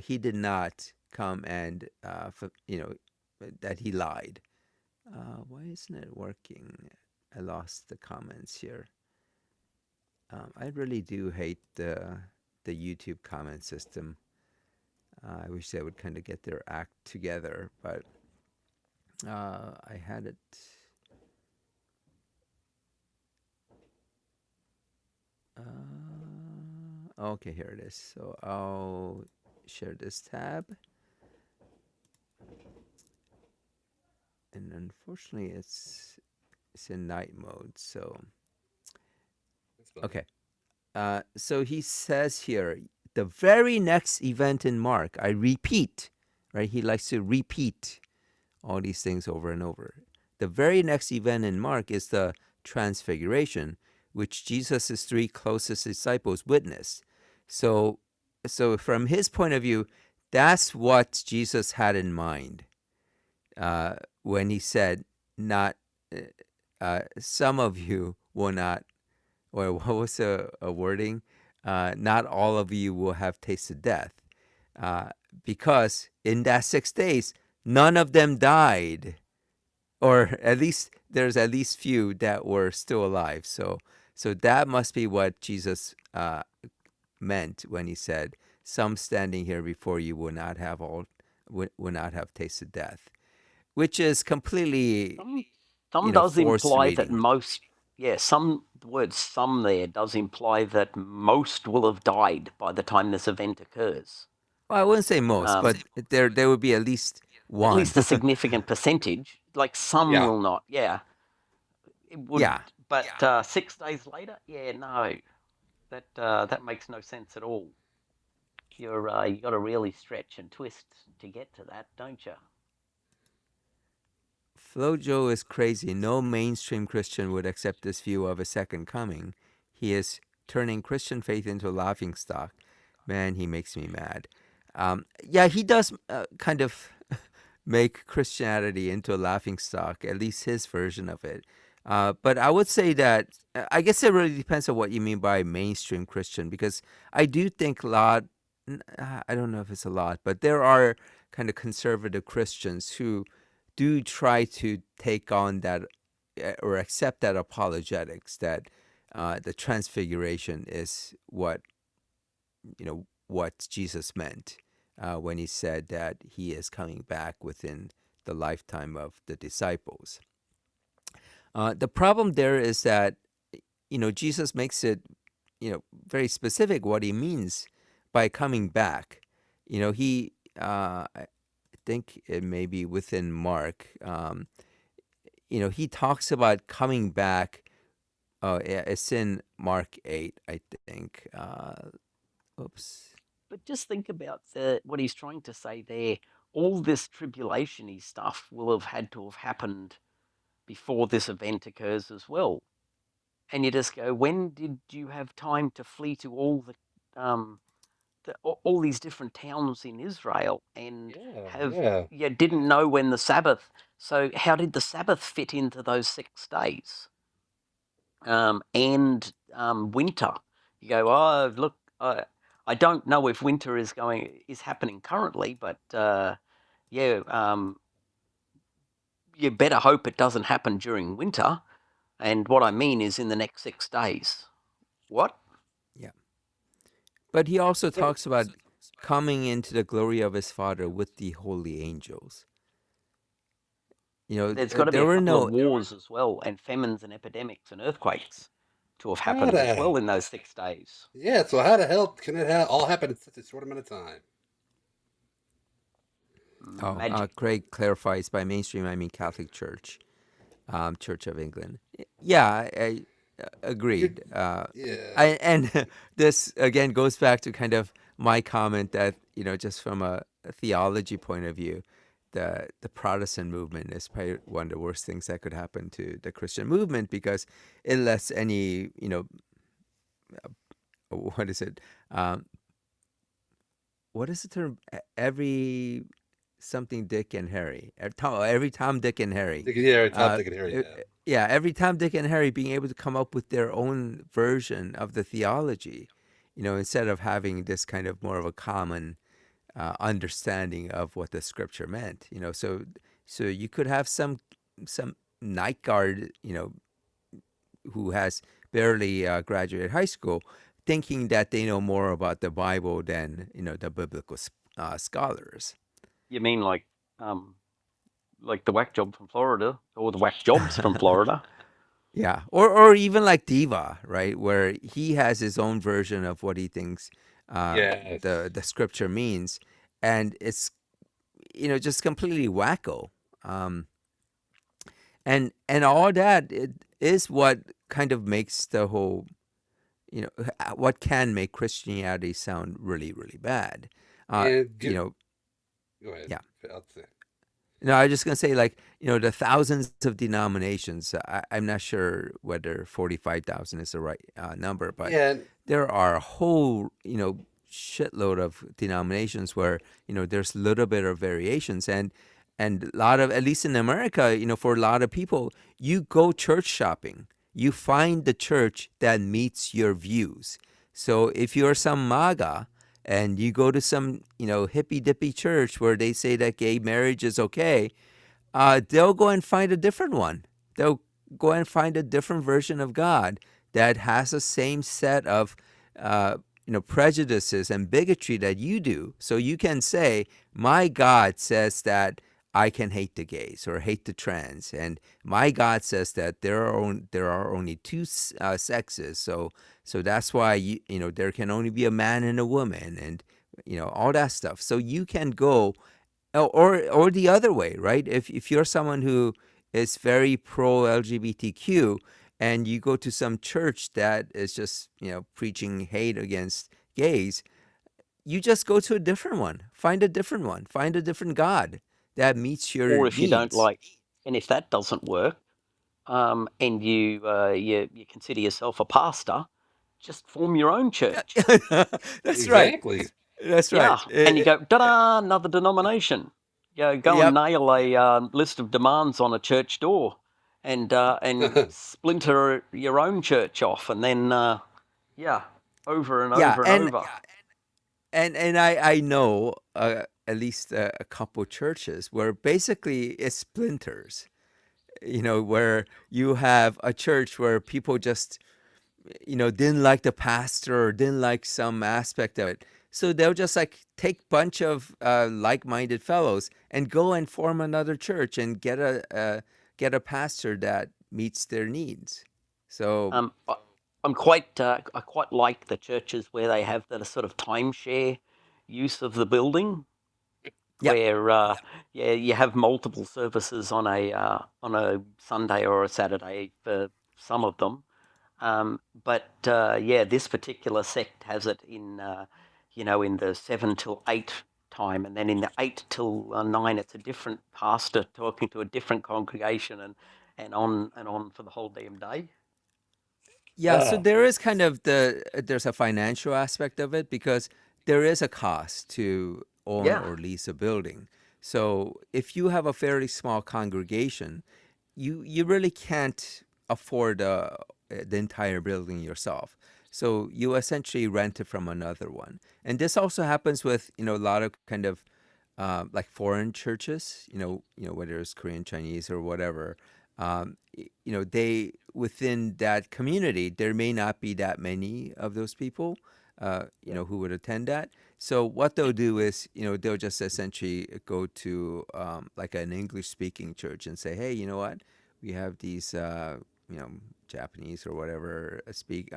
he did not come and, that he lied. Why isn't it working? I lost the comments here. I really do hate the YouTube comment system. I wish they would kind of get their act together, but I had it. Okay, here it is. So I'll share this tab. And unfortunately, it's in night mode. So, okay. So he says here, the very next event in Mark, I repeat, right? He likes to repeat all these things over and over. The very next event in Mark is the transfiguration, which Jesus' 3 closest disciples witnessed. So from his point of view, that's what Jesus had in mind when he said, "Not some of you will not," or what was a wording? "Not all of you will have tasted death," because in that 6 days, none of them died, or at least there's at least few that were still alive. So that must be what Jesus meant when he said, "Some standing here before you will not have tasted death," which is completely. Some does forced imply that reading. some the word some there does imply that most will have died by the time this event occurs. Well, I wouldn't say most, but Um, there would be at least at one. least a significant percentage. Like some Yeah. will not. Yeah, it would. Yeah. But 6 days later, yeah, no, that makes no sense at all. You got to really stretch and twist to get to that, don't you? Flojo is crazy. No mainstream Christian would accept this view of a second coming. He is turning Christian faith into a laughing stock. Man, he makes me mad. Yeah, he does kind of make Christianity into a laughing stock, at least his version of it. But I would say that I guess it really depends on what you mean by mainstream Christian, because I do think a lot, I don't know if it's a lot, but there are kind of conservative Christians who do try to take on that or accept that apologetics, that the transfiguration is what Jesus meant when he said that he is coming back within the lifetime of the disciples. The problem there is that Jesus makes it very specific what he means by coming back. He I think it may be within Mark. He talks about coming back. Oh, yeah, it's in Mark 8, I think. Oops. But just think about what he's trying to say there. All this tribulation-y stuff will have had to have happened before this event occurs as well. And you just go, when did you have time to flee to all these different towns in Israel and Yeah. didn't know when the Sabbath? So how did the Sabbath fit into those 6 days? And winter. You go, oh look, I don't know if winter is happening currently, but you better hope it doesn't happen during winter. And what I mean is in the next 6 days. What? Yeah. But he also Yeah. talks about coming into the glory of his Father with the holy angels. There's got to be There a were couple of no. wars as well, and famines and epidemics and earthquakes to have How happened as the well in those 6 days. Yeah, so how the hell can it all happen in such a short amount of time? Magic. Craig clarifies by mainstream, I mean Catholic Church, Church of England. Yeah, I agreed. Yeah. And this again goes back to kind of my comment that just from a theology point of view, the Protestant movement is probably one of the worst things that could happen to the Christian movement, because it lets any what is it? What is the term? Every something Dick and Harry. Every Tom, Dick, and Harry. Yeah, Tom, Uh, Dick, and Harry. Yeah. yeah, every Tom, Dick, and Harry being able to come up with their own version of the theology, instead of having this kind of more of a common understanding of what the scripture meant. So you could have some night guard, who has barely graduated high school, thinking that they know more about the Bible than the biblical scholars. You mean like the whack job from Florida, or the whack jobs from Florida? Yeah, or even like Diva, right, where he has his own version of what he thinks Yes. the scripture means, and it's just completely wacko. And all that is what kind of makes the whole, what can make Christianity sound really, really bad. And go ahead. Yeah. I'll say. No, I was just gonna say, like, the thousands of denominations. I'm not sure whether 45,000 is the right number, but Yeah. there are a whole, shitload of denominations where there's a little bit of variations, and a lot of, at least in America, for a lot of people, you go church shopping, you find the church that meets your views. So if you're some MAGA and you go to some hippy dippy church where they say that gay marriage is okay, they'll go and find a different one. They'll go and find a different version of God that has the same set of prejudices and bigotry that you do. So you can say, my God says that I can hate the gays or hate the trans, and my God says that there are only two sexes, so that's why there can only be a man and a woman, and all that stuff. So you can go, or the other way, right? If you're someone who is very pro LGBTQ, and you go to some church that is just preaching hate against gays, you just go to a different one. Find a different one. Find a different God that meets your Or if you don't needs. like, and if that doesn't work, and you consider yourself a pastor, just form your own church. That's right. Exactly. That's right. Yeah, and you go, ta-da, another denomination. Go and Yep. nail a list of demands on a church door, and splinter your own church off, and then yeah, over and Yeah, over and over. and I know at least a couple churches where basically it's splinters. Where you have a church where people just didn't like the pastor or didn't like some aspect of it. So they'll just like take bunch of like-minded fellows and go and form another church and get a pastor that meets their needs. So Um, I, I quite like the churches where they have that sort of timeshare use of the building, yep, where yeah, you have multiple services on a Sunday or a Saturday for some of them. But yeah, this particular sect has it in in the 7 till 8 time, and then in the 8 till 9, it's a different pastor talking to a different congregation, and on for the whole damn day. yeah. So Ah, there is kind of there's a financial aspect of it because there is a cost to own Yeah, or lease a building. So if you have a fairly small congregation, you really can't afford the entire building yourself. So you essentially rent it from another one. And this also happens with a lot of kind of like foreign churches. Whether it's Korean, Chinese, or whatever. They within that community there may not be that many of those people. yeah, Who would attend that. So what they'll do is, they'll just essentially go to like an English speaking church and say, hey, you know what? We have these, you know, Japanese or whatever speak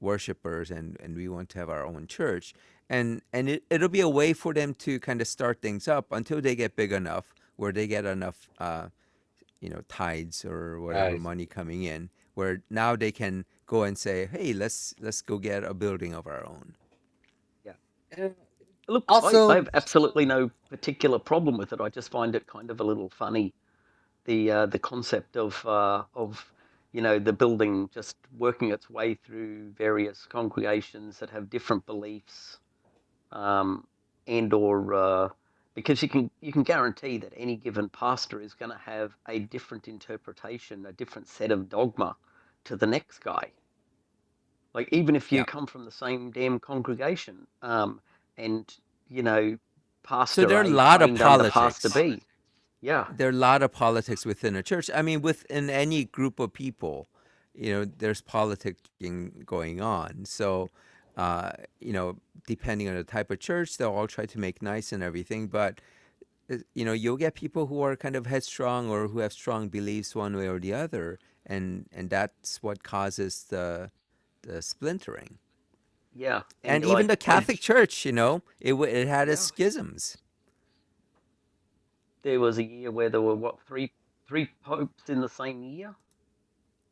worshipers, and we want to have our own church. And it'll be a way for them to kind of start things up until they get big enough where they get enough, tides or whatever nice. money coming in, where now they can go and say, hey, let's go get a building of our own. yeah. And Look, I also, have absolutely no particular problem with it. I just find it kind of a little funny, the concept of the building just working its way through various congregations that have different beliefs, um, and or because you can guarantee that any given pastor is going to have a different interpretation, a different set of dogma to the next guy. Like even if you Yeah. come from the same damn congregation, and So pastor there are a A lot of trained under pastor politics. B. Yeah, There are a lot of politics within a church. I mean, within any group of people, there's politicking going on. So, uh, you know, depending on the type of church, they'll all try to make nice and everything. But, you'll get people who are kind of headstrong or who have strong beliefs one way or the other. And that's what causes the splintering. yeah, and And even like the Catholic Church, it had its yeah, schisms. there was a year where there were what three popes in the same year.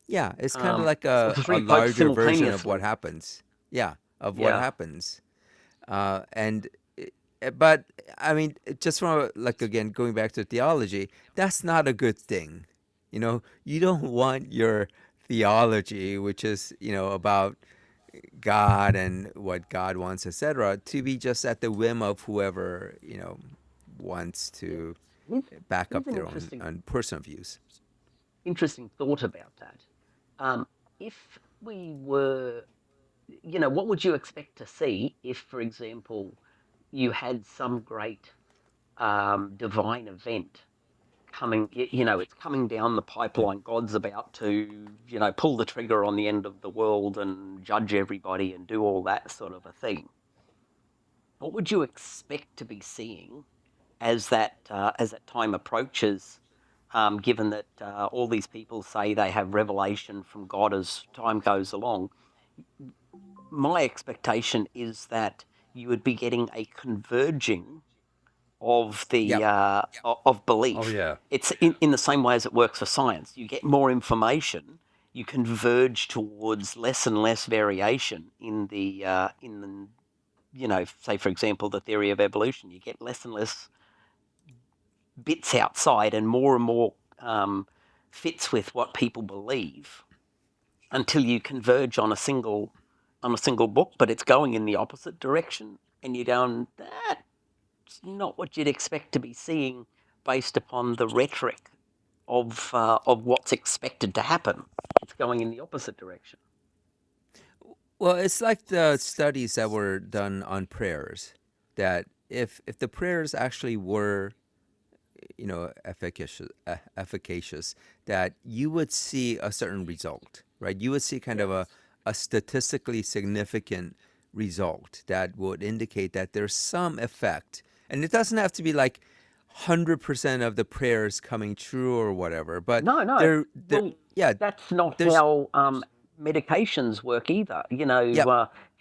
Yeah, it's kind of like a Three popes larger version of what simultaneously. happens. Yeah, of what Yeah, happens. And but I mean, just from like again going back to theology, that's not a good thing. You don't want your theology, which is about God and what God wants, etc., to be just at the whim of whoever wants yeah. to Here's, back here's up an their own personal views. interesting thought about that. If we were, what would you expect to see if, for example, you had some great divine event coming, it's coming down the pipeline. God's about to, pull the trigger on the end of the world and judge everybody and do all that sort of a thing. What would you expect to be seeing as that time approaches, given that all these people say they have revelation from God as time goes along, my expectation is that you would be getting a converging of the Yep. of Oh belief. yeah. It's in the same way as it works for science. You get more information, you converge towards less and less variation in the say for example the theory of evolution. You get less and less bits outside, and more fits with what people believe until you converge on a single book, but it's going in the opposite direction, and you're going, that's not what you'd expect to be seeing based upon the rhetoric of what's expected to happen. It's going in the opposite direction. Well, it's like the studies that were done on prayers. That if the prayers actually were, efficacious, that you would see a certain result, right? You would see kind of Yes. a statistically significant result that would indicate that there's some effect, and it doesn't have to be like 100% of the prayers coming true or whatever, but No. there, Well, yeah, that's not there's, how medications work either. yep,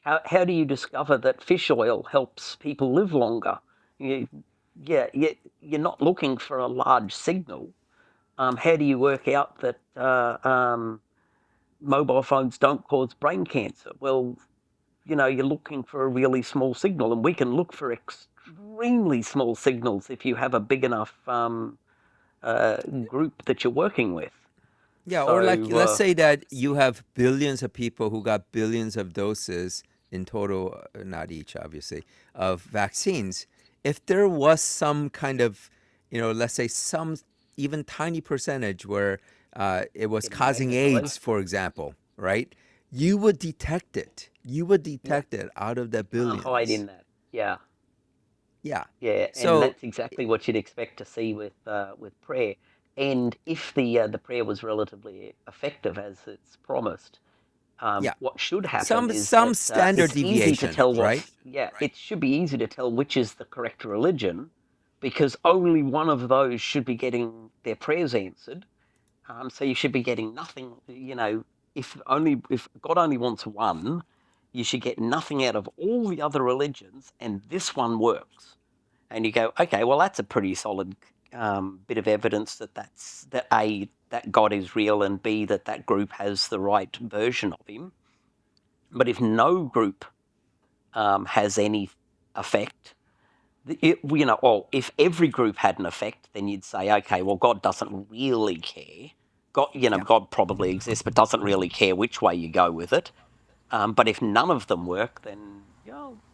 How do you discover that fish oil helps people live longer? You, you're not looking for a large signal. How do you work out that mobile phones don't cause brain cancer? Well, you're looking for a really small signal, and we can look for extremely small signals if you have a big enough group that you're working with. yeah, or like So let's say that you have billions of people who got billions of doses in total, not each obviously, of vaccines. If there was some kind of, let's say some even tiny percentage where it was getting causing magnified. AIDS, for example, right? You would detect it. You would Yeah, detect it out of the can't hide billions. in that. Yeah, Yeah. yeah, and So that's exactly what you'd expect to see with prayer. And if the prayer was relatively effective as it's promised, yeah, what should happen some is some that standard it's easy to deviation, tell right? yeah, it should be easy to tell which is the correct religion, because only one of those should be getting their prayers answered. So you should be getting nothing. If God only wants one, you should get nothing out of all the other religions, and this one works. And you go, okay, well that's a pretty solid bit of evidence that a that God is real, and b that group has the right version of Him. But if no group has any effect, well, if every group had an effect, then you'd say, okay, well, God doesn't really care. Yeah. God probably exists, but doesn't really care which way you go with it. But if none of them work, then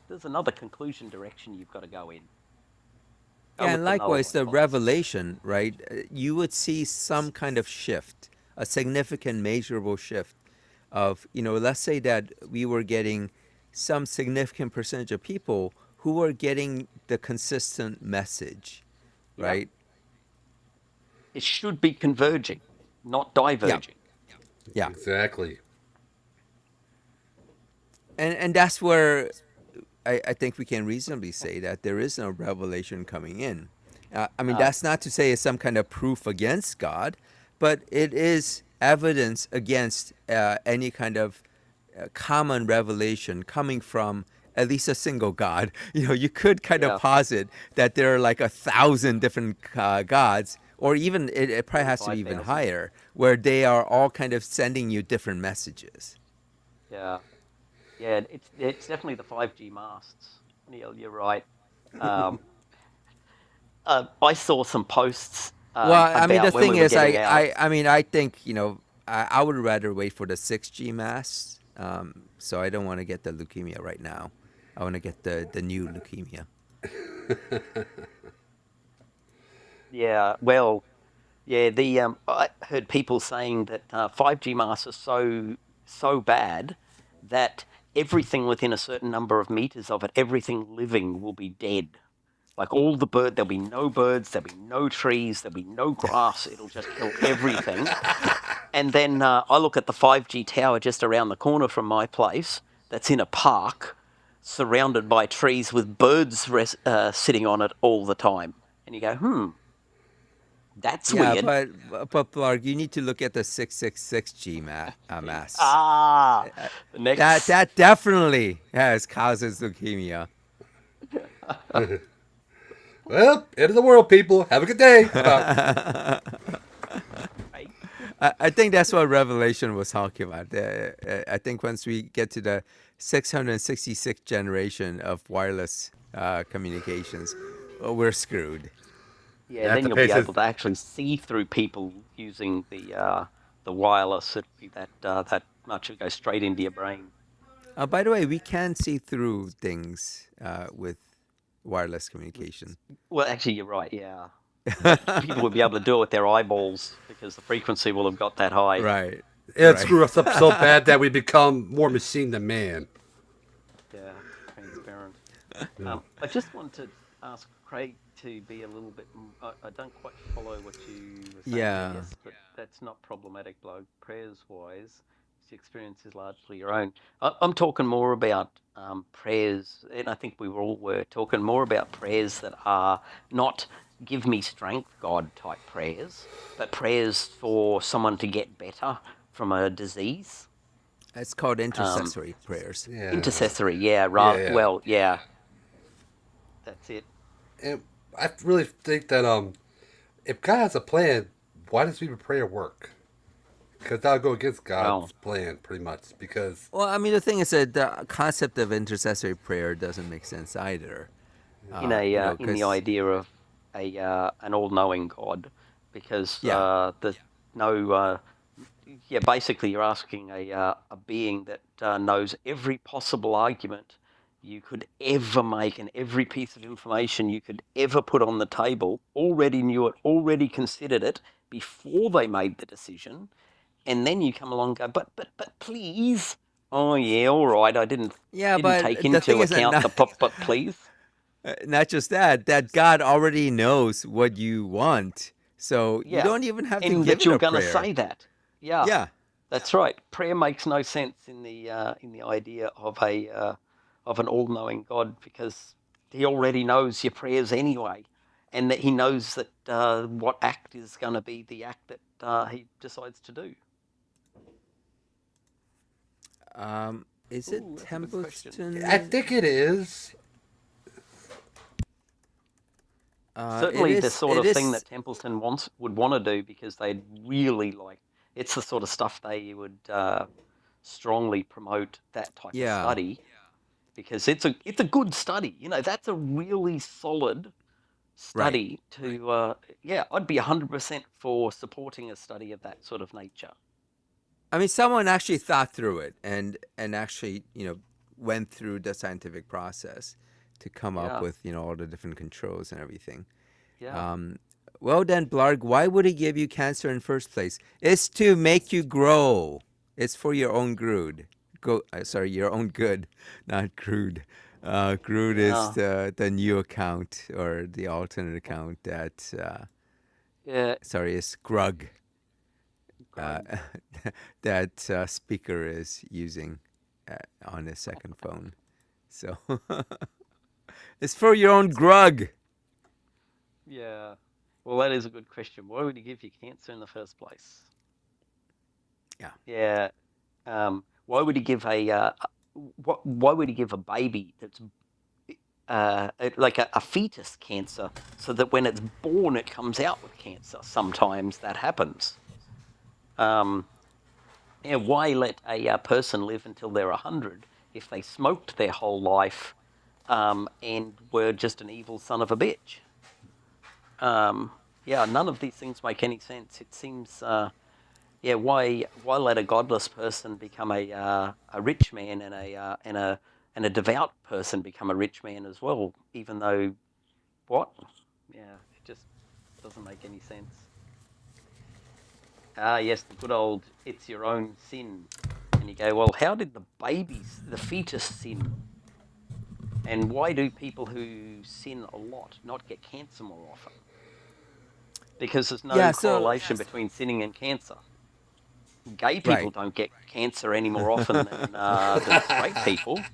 there's another conclusion direction you've got to go in. Go Yeah, with and the null likewise, the hypothesis. revelation, right? You would see some kind of shift, a significant, measurable shift of, let's say that we were getting some significant percentage of people who were getting the consistent message, Yeah, right? it should be converging, not Yeah, diverging. yeah. Exactly. And that's where I think we can reasonably say that there is no revelation coming in. I mean, No, that's not to say it's some kind of proof against God, but it is evidence against any kind of common revelation coming from at least a single God. You could kind of yeah, posit that there are like 1,000 different gods, or even it probably has to be even 25,000. higher, where they are all kind of sending you different messages. Yeah, yeah. It's definitely the 5G masts. Neil, you're right. Um, I saw some posts Well, I mean, the about when thing we were is, getting out. I mean, I think I would rather wait for the 6G mass. So I don't want to get the leukemia right now. I want to get the new leukemia. Yeah, well, yeah. The I heard people saying that 5G masts are so bad that everything within a certain number of meters of it, everything living will be dead. Like there'll be no birds, there'll be no trees, there'll be no grass. It'll just kill everything. And then I look at the 5G tower just around the corner from my place that's in a park surrounded by trees with birds sitting on it all the time. and you go, that's Yeah, weird. but Blarg, you need to look at the 666 mass. Ah, Uh, the That next. that definitely has causes leukemia. Well, end of the world, people. Have a good day. I'm out. Craig. I think that's what Revelation was talking about. I think once we get to the 666th generation of wireless communications, we're screwed. Yeah, At then the you'll be pace able of to actually see through people using the wireless. It'll be that much. It'll go straight into your brain. By the way, we can see through things with wireless communication. Well, actually, you're right. Yeah, but people will be able to do it with their eyeballs because the frequency will have got that high. Right, it right. screw us up so bad that we become more machine than man. Yeah, transparent. Yeah. I just want to ask Craig to be a little bit. I don't quite follow what you were saying there, Yeah. yes, but that's not problematic, bloke. Prayers wise, the experience is largely your own. I'm talking more about prayers, and I think we all were talking more about prayers that are not give me strength, God type prayers, but prayers for someone to get better from a disease. It's called Um, intercessory prayers. Yeah. intercessory, yeah, Yeah, right. yeah. Well, yeah, that's it. And I really think that if God has a plan, why does even prayer work? Because that'll go against Well, God's plan, pretty much. Because Well, I mean, the thing is that the concept of intercessory prayer doesn't make sense either. in the Because idea of an all-knowing God, because yeah, there's no yeah, basically you're asking a being that knows every possible argument you could ever make and every piece of information you could ever put on the table, already knew it, already considered it before they made the decision, and then you come along and go, but please, oh yeah, all right, I yeah, didn't but take the thing into is that account not the but please. not just that, that God already knows what you want, so you Yeah, don't even have to and give that it you're a going to prayer. say that. Yeah, Yeah, that's right. Prayer makes no sense in the idea of an all-knowing God because He already knows your prayers anyway, and that He knows that what act is going to be the act that He decides to do. is it Ooh, that's a good question. I Templeton? think it is. It Certainly, the is. sort It of thing is. that Templeton would want to do because they'd really like. It's the sort of stuff they would strongly promote that type of Yeah. study because it's a good study. You know, that's a really solid Right. study to. Yeah, I'd be 100% for supporting a study of that sort of nature. I mean, someone actually thought through it and actually went through the scientific process to come up Yeah, with all the different controls and everything. yeah. Um, well then, Blarg, why would he give you cancer in first place? It's to make you grow. It's for your own good. Sorry, your own good, not crude. Crude is Yeah, the new account or the alternate account that yeah. sorry is Grug uh, Greg. that speaker is using on his second phone. So it's for your own grug. Yeah. Well, that is a good question. Why would he give you cancer in the first place? Yeah. Yeah. Why would he give why would he give a baby that's like a fetus cancer so that when it's born it comes out with cancer? Sometimes that happens. Um, yeah. Why let a person live until they're 100 if they smoked their whole life and were just an evil son of a bitch? Yeah. None of these things make any sense. It seems. Yeah, why let a godless person become a rich man and a devout person become a rich man as well? Even though what? Yeah, it just doesn't make any sense. Ah, yes, the good old "it's your own sin," and you go, well, how did the fetus sin? And why do people who sin a lot not get cancer more often? Because there's no Yeah. So correlation between sinning and cancer. Gay people right. don't get cancer any more often than straight people.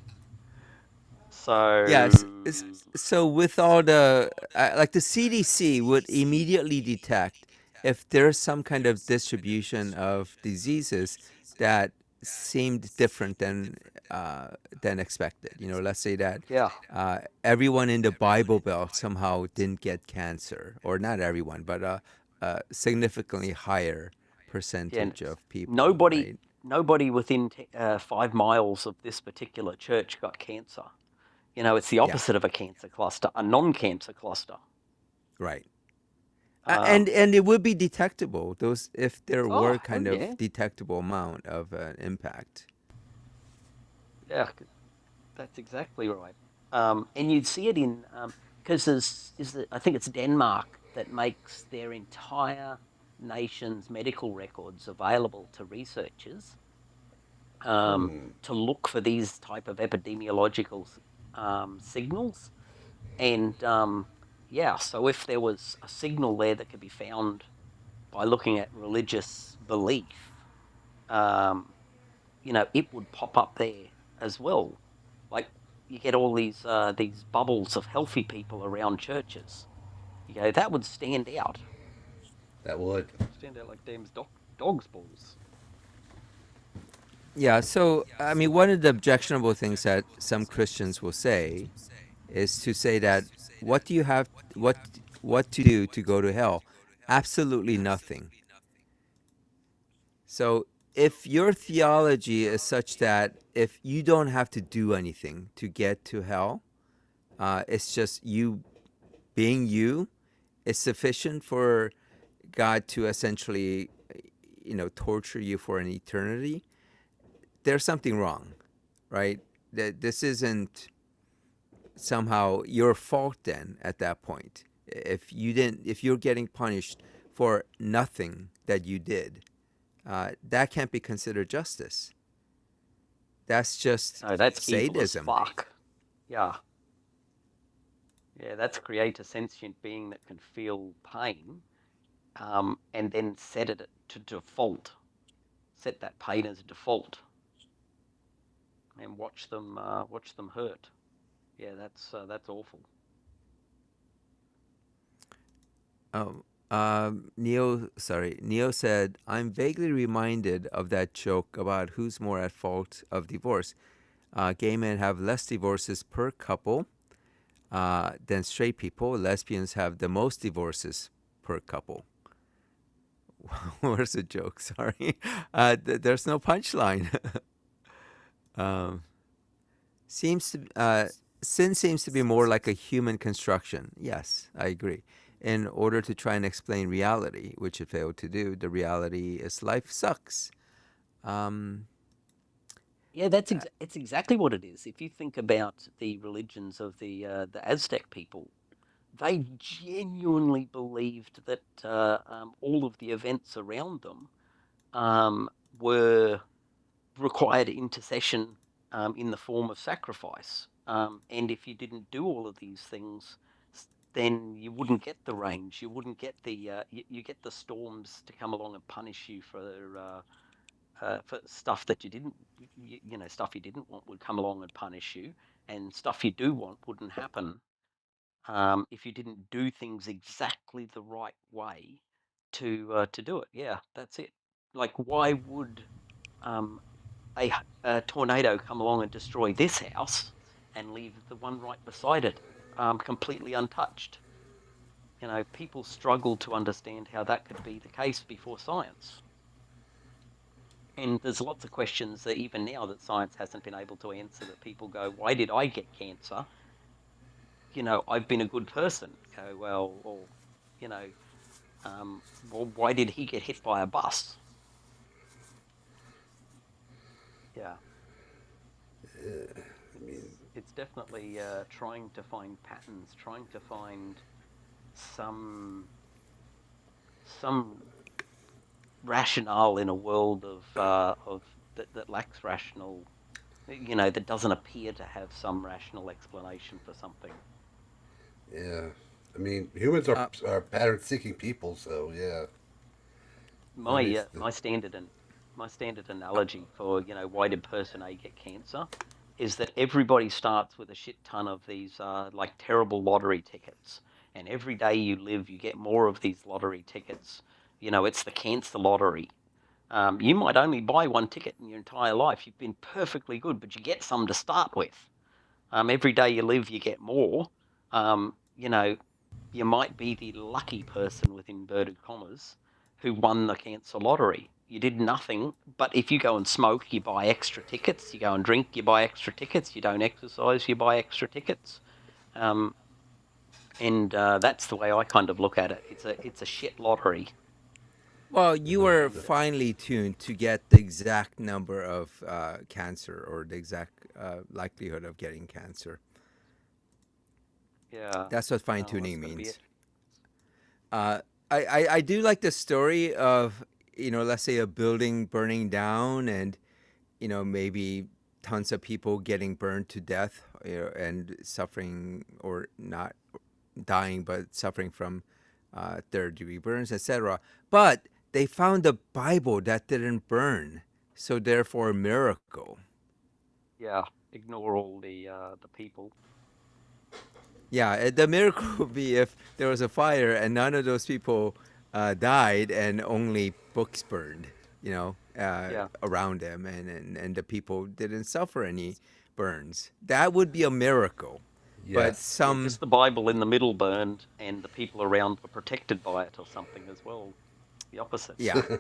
Yes. So So with all the like the CDC would immediately detect if there's some kind of distribution of diseases that seemed different than expected. You know, let's say that yeah, everyone in the Bible Belt somehow didn't get cancer, or not everyone, but a significantly higher yeah. percentage of people, Nobody, right? nobody within 5 miles of this particular church got cancer. It's the Yeah, opposite of a cancer cluster, a non-cancer cluster. right. Um, And it would be detectable those if there were oh kind of yeah, detectable amount of impact. yeah, that's exactly right. And you'd see it in because I think it's Denmark that makes their entire nation's medical records available to researchers to look for these type of epidemiological signals. And yeah, so if there was a signal there that could be found by looking at religious belief, um, it would pop up there as well. Like you get all these bubbles of healthy people around churches. That would That would. stand out like Dame's dog's balls. Yeah, so I mean, one of the objectionable things that some Christians will say is to say that what do you have what what to do to go to hell? Absolutely nothing. So if your theology is such that if you don't have to do anything to get to hell, it's just you being you is sufficient for God to essentially, torture you for an eternity, there's something wrong, right? That this isn't somehow your fault then at that point. If you're getting punished for nothing that you did, that can't be considered justice. That's just No, that's evil as sadism. fuck. Yeah, yeah, that's create a sentient being that can feel pain, and then set it to default. Set that pain as a default, and watch them hurt. Yeah, that's awful. Oh, Neo said, I'm vaguely reminded of that joke about who's more at fault of divorce. Gay men have less divorces per couple than straight people. Lesbians have the most divorces per couple. Where's the joke? Sorry. There's no punchline. um, seems to sin seems to be more like a human construction. Yes, I agree. In order to try and explain reality, which it failed to do, the reality is life sucks. Um, Yeah, it's exactly what it is. If you think about the religions of the Aztec people, they genuinely believed that all of the events around them um, were required intercession in the form of sacrifice. And if you didn't do all of these things, then you wouldn't get the range. You wouldn't get you get the storms to come along and punish you for stuff that you didn't, stuff you didn't want would come along and punish you, and stuff you do want wouldn't happen if you didn't do things exactly the right way to do it. Yeah, that's it. Like, why would um, a tornado come along and destroy this house and leave the one right beside it completely untouched? People struggle to understand how that could be the case before science. And there's lots of questions that even now that science hasn't been able to answer that people go, why did I get cancer? I've been a good person. Go, well, or, you know, well, why did he get hit by a bus? Yeah, it's definitely trying to find patterns, trying to find some some rationale in a world of that lacks rational, that doesn't appear to have some rational explanation for something. Yeah. I mean, humans uh, are pattern seeking people, so yeah. That My makes my standard analogy for why did person A get cancer is that everybody starts with a shit ton of these like terrible lottery tickets, and every day you live, you get more of these lottery tickets. You know, it's the cancer lottery. You might only buy one ticket in your entire life. You've been perfectly good, but you get some to start with. Every day you live, you get more. You know, you might be the lucky person with inverted commas who won the cancer lottery. You did nothing, but if you go and smoke, you buy extra tickets. You go and drink, you buy extra tickets. You don't exercise, you buy extra tickets. Um, and that's the way I kind of look at it. It's a shit lottery. Well, you were finely tuned to get the exact number of cancer or the exact likelihood of getting cancer. Yeah. That's what fine Oh, that's tuning going to be means. it. I do like the story of, let's say a building burning down and, maybe tons of people getting burned to death, and suffering or not dying, but suffering from third-degree burns, etc. But they found a Bible that didn't burn, so therefore a miracle. Yeah. Ignore all the people. Yeah, the miracle would be if there was a fire and none of those people died and only books burned, Yeah. around them, and the people didn't suffer any burns. That would be a miracle. But Yes. Yeah, some, just the Bible in the middle burned, and the people around were protected by it, or something as well. The opposite. yeah, Yeah.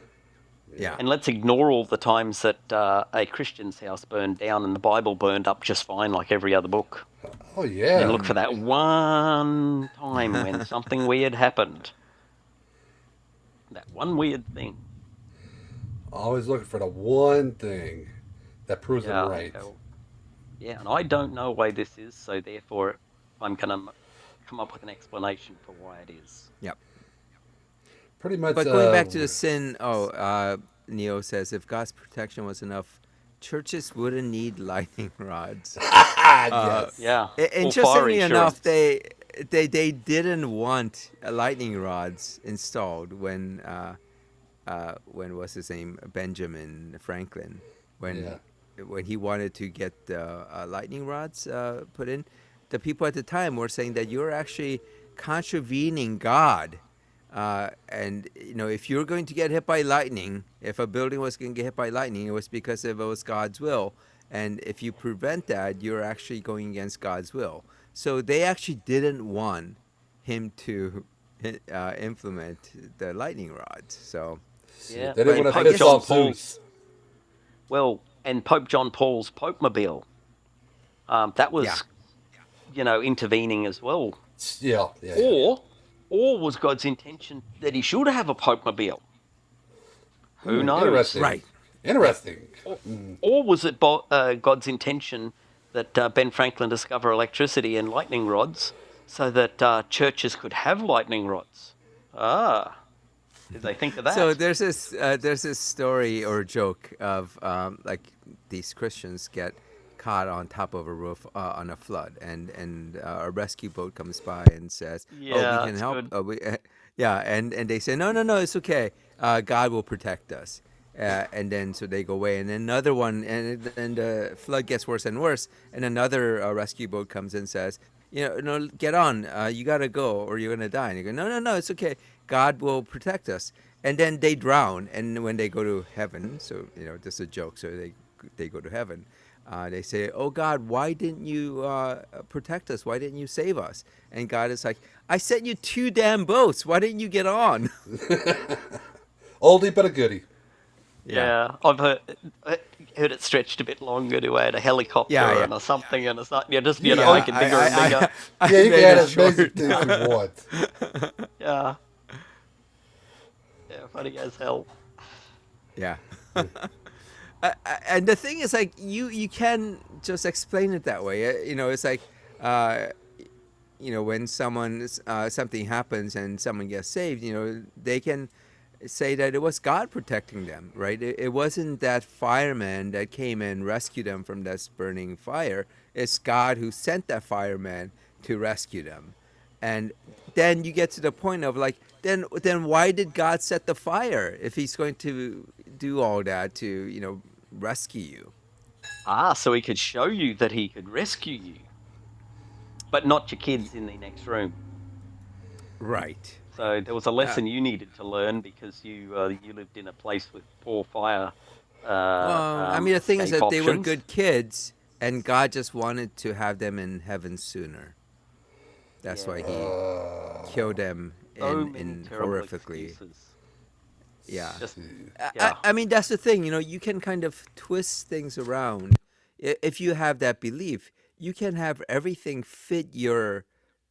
yeah. And let's ignore all the times that a Christian's house burned down and the Bible burned up just fine, like every other book. Oh And yeah. look for that one time when something weird happened. That one weird thing. Always looking for the one thing that proves them Yeah. right. Yeah, and I don't know why this is, so therefore I'm going to come up with an explanation for why it is. Yep. Pretty much. But going back to the sin, Neo says if God's protection was enough, churches wouldn't need lightning rods. yes. Yeah. Or fire Interestingly enough, insurance. they didn't want lightning rods installed when was his name, Benjamin Franklin, when Yeah. when he wanted to get the lightning rods put in. The people at the time were saying that you're actually contravening God. And if you're going to get hit by lightning, if a building was going to get hit by lightning, it was because it was God's will. And if you prevent that, you're actually going against God's will. So they actually didn't want him to implement the lightning rods. So, Yeah. They didn't And want to Pope piss John off Paul's, Zeus. well, and Pope John Paul's Pope-mobile, that yeah. was, intervening as well. Yeah. Yeah. Or was God's intention that he should have a Pope-mobile? Who knows? Interesting. Right. Interesting. Or was it God's intention that Ben Franklin discover electricity and lightning rods so that churches could have lightning rods? Ah, did they think of that? So there's this story or joke of like these Christians get caught on top of a roof on a flood, and a rescue boat comes by and says, "Oh, Yeah, we can that's help." good. Yeah, and they say, "No, no, no, it's okay. God will protect us." And then so they go away, and then another one, and then the flood gets worse and worse, and another rescue boat comes and says, no, get on. You gotta go, or you're gonna die. And you go, no, no, no, it's okay. God will protect us. And then they drown, and when they go to heaven, so this is a joke. So they go to heaven. They say, "Oh God, why didn't you protect us? Why didn't you save us?" And God is like, "I sent you 2 damn boats. Why didn't you get on?" Oldie but a goodie. Yeah, I've heard it stretched a bit longer to add a helicopter Yeah. and a something and a something. You just Yeah, make it bigger and bigger. Yeah, you made can add it as many short. things as you want. Yeah, yeah, funny as hell. Yeah. And the thing is, like, you can just explain it that way. It's like, when something happens and someone gets saved, they can say that it was God protecting them, right? It wasn't that fireman that came and rescued them from this burning fire. It's God who sent that fireman to rescue them. And then you get to the point of like, then why did God set the fire if he's going to do all that to, rescue you? So he could show you that he could rescue you, but not your kids in the next room. Right. So there was a Uh, lesson you needed to learn because you lived in a place with poor fire well, I mean, the thing is escape that they were options. good kids, and God just wanted to have them in heaven sooner. That's why He killed them So in many in terrible horrifically. excuses. Yeah. Just I, I yeah, I mean, that's the thing. You can kind of twist things around. If you have that belief, you can have everything fit your,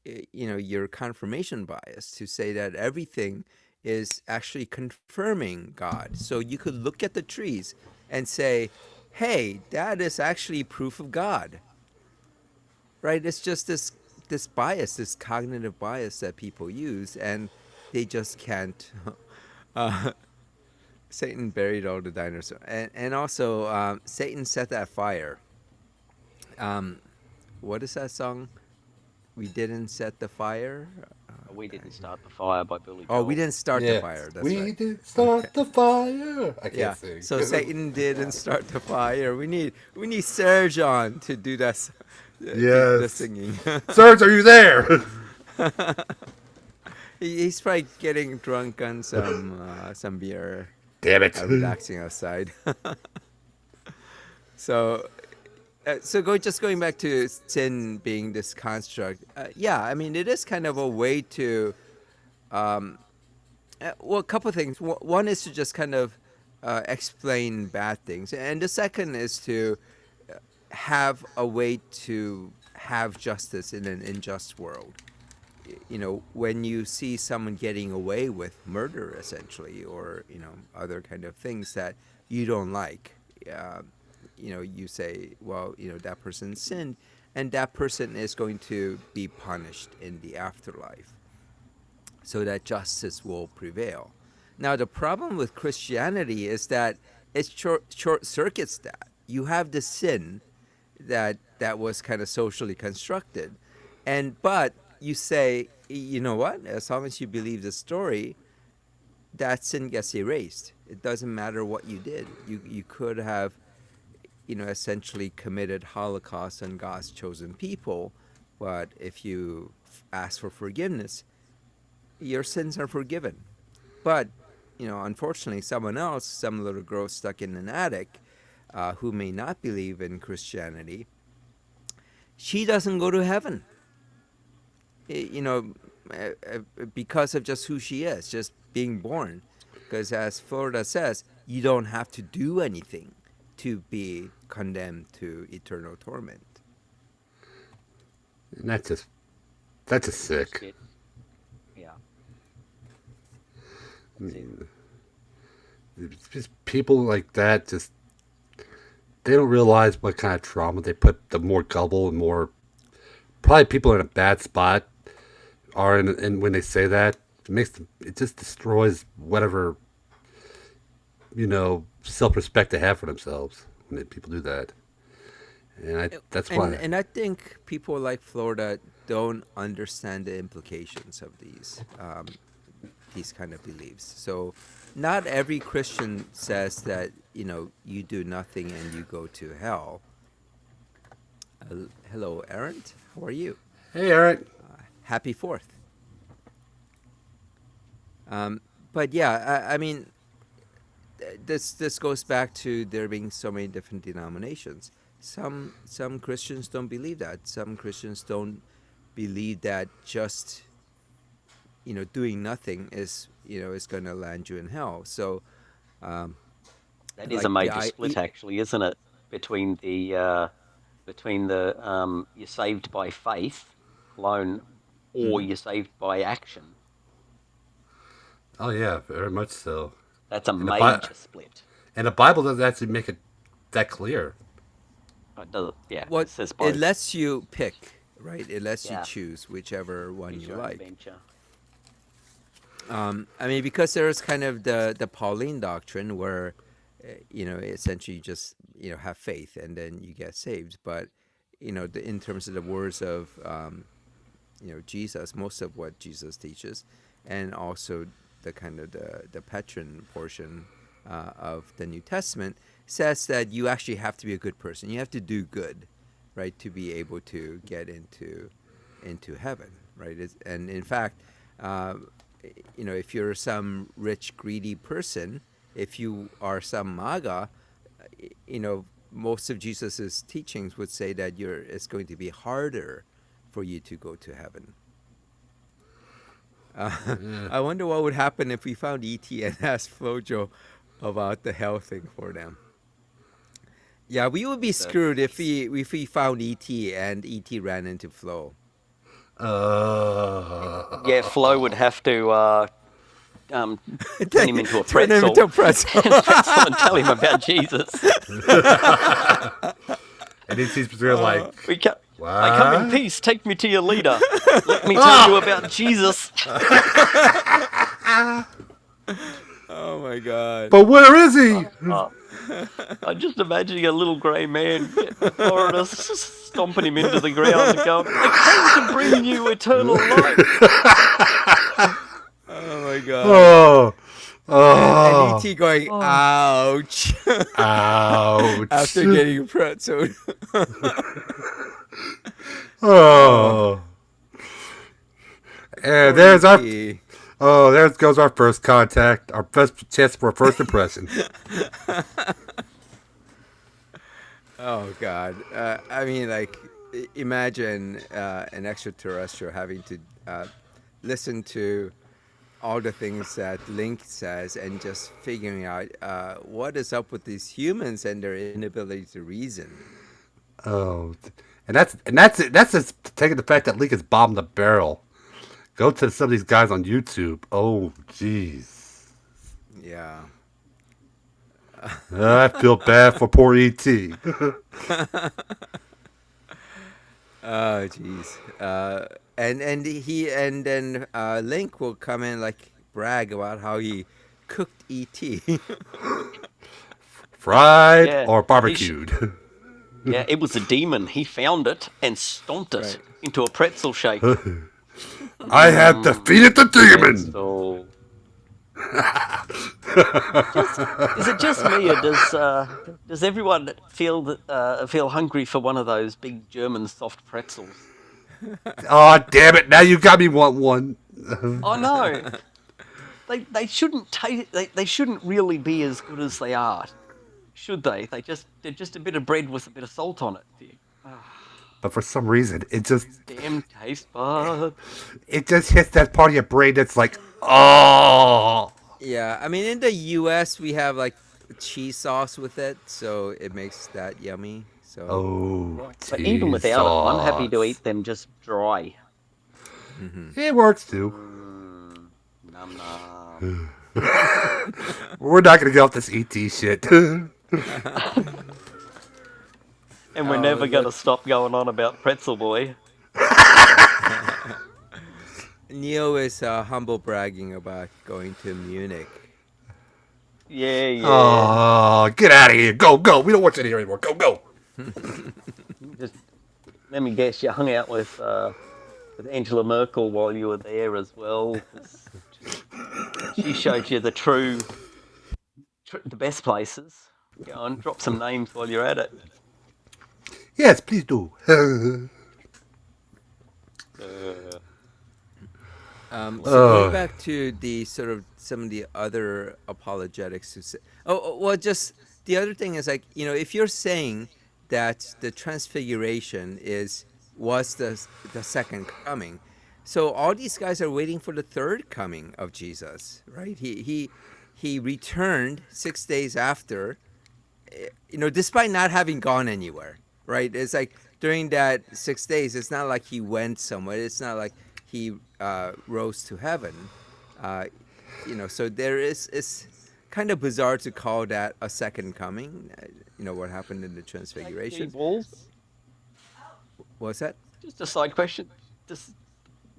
your confirmation bias to say that everything is actually confirming God. So you could look at the trees and say, "Hey, that is actually proof of God." Right? It's just this bias, this cognitive bias that people use, and they just can't. Uh, Satan buried all the dinosaurs, and also Satan set that fire. Um, what is that song? We didn't set the fire. we didn't start the fire by Billy Oh, we Joel. didn't start the Yeah. fire. That's We right. did Okay. start the fire. I can't Yeah. sing. So Satan didn't start the fire. We need Serge on to do that, the Yes. singing. Serge, are you there? He's probably getting drunk on some beer, Damn it. relaxing outside. So going back to sin being this construct, yeah, I mean it is kind of a way to, well, a couple of things. One is to just kind of explain bad things, and the second is to have a way to have justice in an unjust world. When you see someone getting away with murder, essentially, or other kind of things that you don't like, uh, you say, well, that person sinned, and that person is going to be punished in the afterlife, so that justice will prevail. Now, the problem with Christianity is that it short circuits that. You have the sin that was kind of socially constructed, but you say, you know what? As long as you believe the story, that sin gets erased. It doesn't matter what you did. You could have, essentially committed Holocaust on God's chosen people, but if you ask for forgiveness, your sins are forgiven. But, unfortunately, someone else, some little girl stuck in an attic, who may not believe in Christianity, she doesn't go to heaven. You know, because of just who she is, just being born. Because as Florida says, you don't have to do anything to be condemned to eternal torment. And that's just That's sick. it. Yeah, I that's it. mean, it's just people like that just they don't realize what kind of trauma they put the more gullible and more probably people in a bad spot are in, and when they say that it makes them it just destroys whatever self-respect they have for themselves when people do that, and that's And why. and I think people like Florida don't understand the implications of these kind of beliefs. So not every Christian says that, you do nothing and you go to hell. Hello, Errant. How are you? Hey, Eric. Happy Fourth. Um, but yeah, I mean, this goes back to there being so many different denominations. Some Christians don't believe that. Some Christians don't believe that just doing nothing is going to land you in hell. So um, That is a like major split, actually, isn't it? Between the you're saved by faith alone, or mhm. you're saved by action. Oh yeah, very much so. That's a And the Bi- major split. and the Bible doesn't actually make it that clear. It does, yeah, What it says it both. lets you pick, right? It lets you Yeah, choose whichever one choose you your own like. adventure. I mean, because there's kind of the Pauline doctrine where, essentially you just have faith and then you get saved. But in terms of the words of Jesus, most of what Jesus teaches, and also the kind of the Petrin portion of the New Testament says that you actually have to be a good person. You have to do good, right, to be able to get into heaven, right? And in fact, uh, if you're some rich, greedy person, if you are some MAGA, most of Jesus's teachings would say that it's going to be harder for you to go to heaven. I wonder what would happen if we found ET and asked Flojo about the hell thing for them. Yeah, we would be screwed if we found ET and ET ran into Flo. Yeah, Flo would have to turn him into a Turn him pretzel, into a pretzel. and tell him about Jesus. And then she's like, I come in peace. Take me to your leader. Let me tell you about Jesus. Oh my God! but where is he? I'm just imagining a little grey man getting Florida, stomping him into the ground and going, I came to bring you eternal life. Oh my God! Oh, And oh, ET going, ouch! ouch. After getting pretzeled. Oh. And there's ET. there goes our first contact, our best chance for a first impression. Oh God! I mean, like, imagine an extraterrestrial having to listen to all the things that Link says and just figuring out what is up with these humans and their inability to reason. Oh, and that's just taking the fact that Link has bombed the barrel. Go to some of these guys on YouTube. Oh, jeez. Yeah. I feel bad for poor ET. Oh, jeez. And then Link will come in like brag about how he cooked ET. Fried Yeah, or barbecued. Yeah, it was a demon. He found it and stomped it Right. into a pretzel shake. I have defeated the demon. Pretzel. Is it just me, or does everyone feel hungry for one of those big German soft pretzels? Oh, damn it. Now you got me want one. Oh no, they shouldn't taste. They shouldn't really be as good as they are, should they? They're just a bit of bread with a bit of salt on it. But for some reason, Damn taste bud. it just hits that part of your brain that's like, oh. Yeah, I mean, in the U.S., we have like cheese sauce with it, so it makes that yummy. So, Oh, But even without it, I'm happy to eat them just dry. It works too. Nom nom. We're not gonna get off this ET shit. And we're never going to stop going on about Pretzel Boy. Neo is humble bragging about going to Munich. Yeah. Oh, get out of here. Go. We don't want you here anymore. Go. Just let me guess, you hung out with Angela Merkel while you were there as well. She showed you the best places. Go on, drop some names while you're at it. Yes, please do. So going back to the sort of some of the other apologetics who say, just the other thing is, like, if you're saying that the transfiguration was the second coming, so all these guys are waiting for the third coming of Jesus, right? He returned 6 days after, despite not having gone anywhere, right? It's like during that 6 days, it's not like he went somewhere. It's not like he rose to heaven. So it's kind of bizarre to call that a second coming. What happened in the transfiguration. Balls? What's that? Just a side question. Does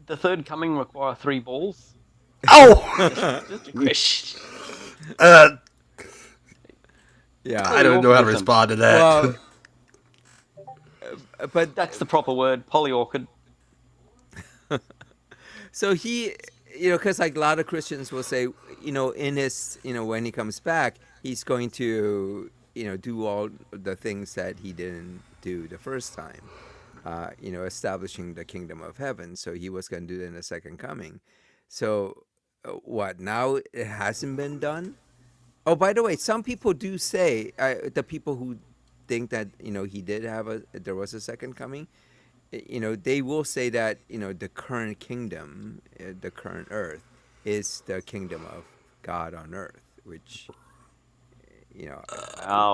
the third coming require 3 balls? Oh! Just a question. Yeah. I don't know how to respond to that. Well, but That's the proper word, polyawkward. so he because like a lot of Christians will say, in his, when he comes back, he's going to, do all the things that he didn't do the first time, establishing the kingdom of heaven. So he was going to do it in the second coming. So what, now it hasn't been done? Oh, by the way, some people do say, the people who think that, he did there was a second coming, they will say that, the current kingdom, the current earth, is the kingdom of God on earth, which,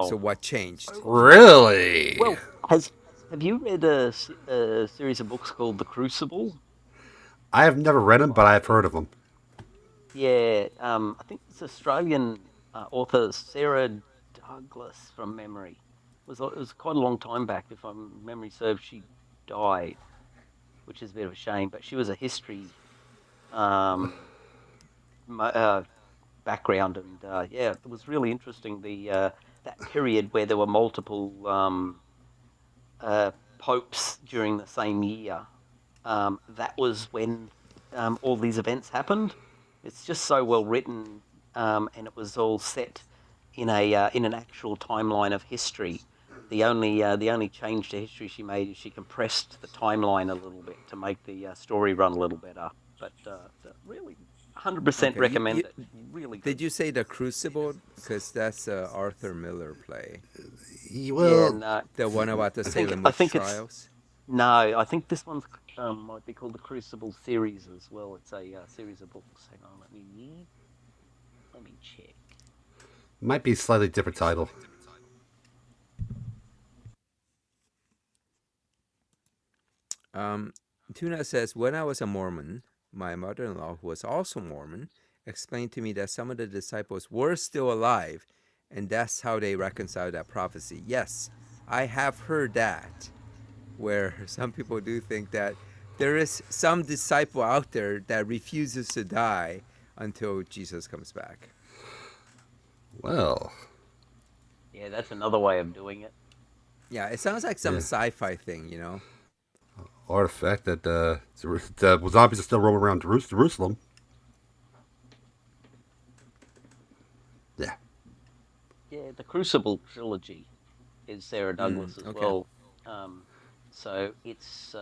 so Wow. what changed? Really? Well, have you read a series of books called The Crucible? I have never read them, but I've heard of them. Yeah, I think it's Australian author Sarah Douglas from memory. It was quite a long time back. If my memory serves, she died, which is a bit of a shame. But she was a history um, background, and yeah, it was really interesting. That period where there were multiple popes during the same year. That was when all these events happened. It's just so well written, and it was all set in an actual timeline of history. The only change to history she made is she compressed the timeline a little bit to make the story run a little better. But really, 100% Okay, recommend it. Really good. did you say The Crucible? Because that's a Arthur Miller play, Yeah, Well, no, the one about the I think Salem I witch think it's trials. no. I think this one's might be called the Crucible series as well. It's a series of books. Hang on, let me check. might be a slightly different title. Um, Tuna says, when I was a Mormon, my mother-in-law, who was also Mormon, explained to me that some of the disciples were still alive, and that's how they reconciled that prophecy. Yes, I have heard that, where some people do think that there is some disciple out there that refuses to die until Jesus comes back. Well, Yeah, that's another way of doing it. Yeah, it sounds like some yeah. sci-fi thing. Artifact that the zombies are still roaming around Jerusalem. Yeah. Yeah, the Crucible trilogy is Sarah Douglas as Okay. well. So it's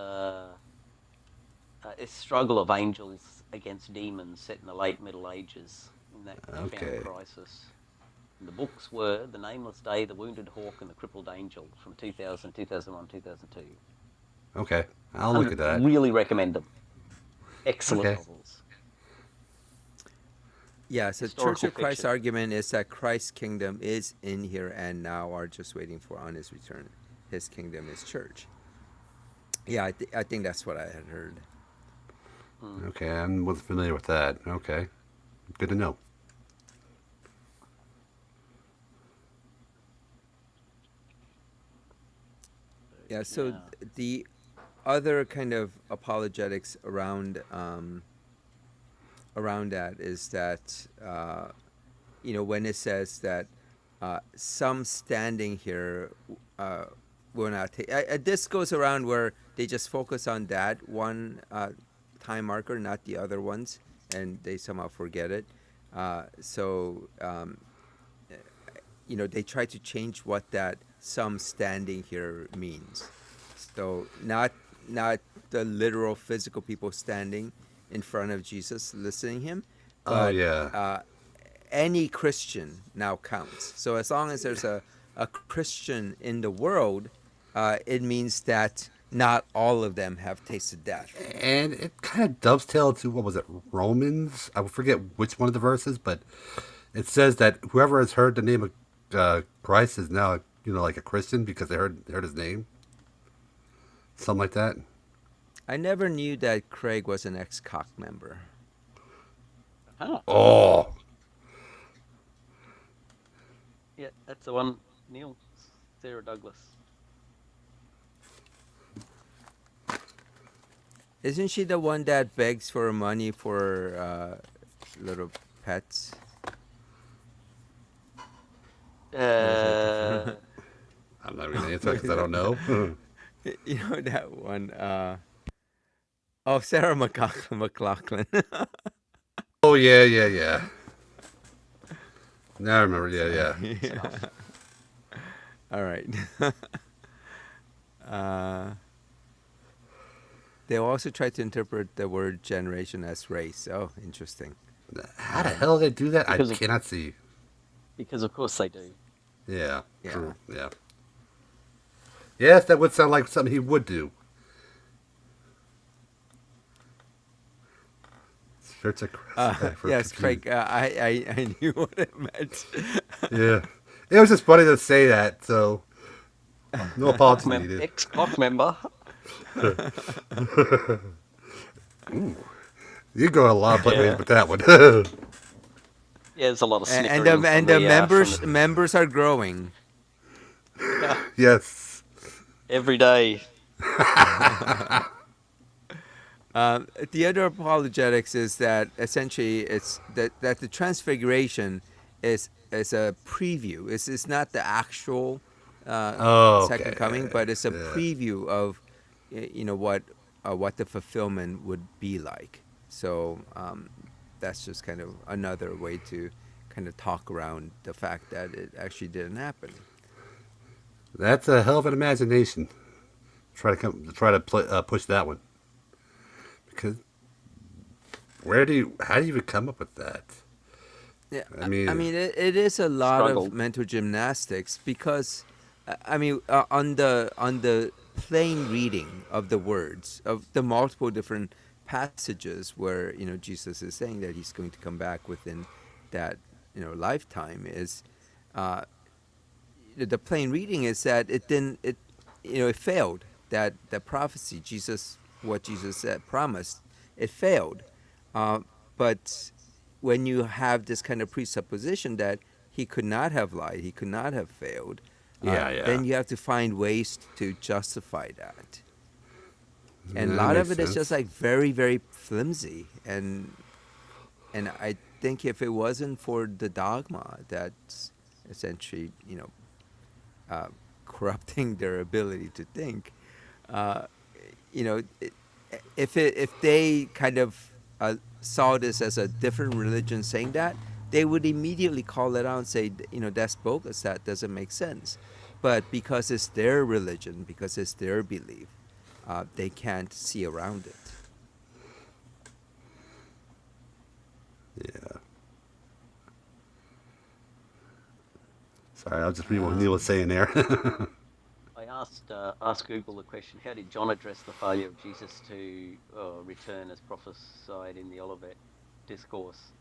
struggle of angels against demons set in the late Middle Ages in that profound Okay. crisis. And the books were The Nameless Day, The Wounded Hawk, and The Crippled Angel from 2000, 2001, 2002. Okay. I'll look at that. Really recommend them. Excellent Okay. novels. Yeah, so Church Historical of Christ's fiction. argument is that Christ's kingdom is in here and now, are just waiting for on his return. His kingdom is church. Yeah, I think that's what I had heard. Okay. I wasn't familiar with that. Okay. Good to know. Yeah, so Yeah. the other kind of apologetics around that is that when it says that some standing here will not take. This goes around where they just focus on that one time marker, not the other ones, and they somehow forget it. They try to change what that some standing here means. So not the literal physical people standing in front of Jesus listening him, Oh but yeah. any Christian now counts. So as long as there's a Christian in the world, it means that not all of them have tasted death. And it kind of dovetailed to what was it, Romans? I forget which one of the verses, but it says that whoever has heard the name of Christ is now like a Christian because they heard his name, something like that. I never knew that Craig was an ex-Cock member. Ah, Oh, yeah, that's the one. Neil, Sarah Douglas. Isn't she the one that begs for money for little pets? Or is that Uh, different? I'm not going to answer What because is I don't that? know. You know that one? Oh, Sarah McLaughlin. Oh yeah. Now I remember. Yeah. That's enough. All right. uh, they also try to interpret the word generation as race. Oh, interesting. How the hell did they do that? I Because of cannot see. because of course they do. Yeah, Yeah. true. Yeah. Yes, that would sound like something he would do. Search for Yes, confused. Craig. I knew what it meant. Yeah. It was just funny to say that, so no apology needed. Ex-clock member. You go a lot of ways Yeah, with that one. yeah. There's a lot of and snickering the from and the the members are growing. yeah Yes. every day. The other apologetics is that essentially it's that the transfiguration is a preview. It's not the actual Oh, second coming, okay. but it's a Yeah. preview of what the fulfillment would be like. So that's just kind of another way to kind of talk around the fact that it actually didn't happen. That's a hell of an imagination. Try to push that one because how do you even come up with that? Yeah, I I mean, mean, it is a lot of Struggled. mental gymnastics because, I mean, on the plain reading of the words of the multiple different passages where Jesus is saying that he's going to come back within that lifetime is, uh, the plain reading is that it didn't it failed, that the prophecy what Jesus said promised, it failed, uh, but when you have this kind of presupposition that he could not have lied, he could not have failed, yeah. then you have to find ways to justify that, and a That lot makes of it is just sense. like very very flimsy, and I think if it wasn't for the dogma that's essentially uh, corrupting their ability to think. Uh, you know, if they kind of saw this as a different religion saying that, they would immediately call it out and say, that's bogus. That doesn't make sense. But because it's their religion, because it's their belief, they can't see around it. Yeah. Sorry, I was just reading what Neil was Um, saying there. I asked Google the question: how did John address the failure of Jesus to return as prophesied in the Olivet Discourse?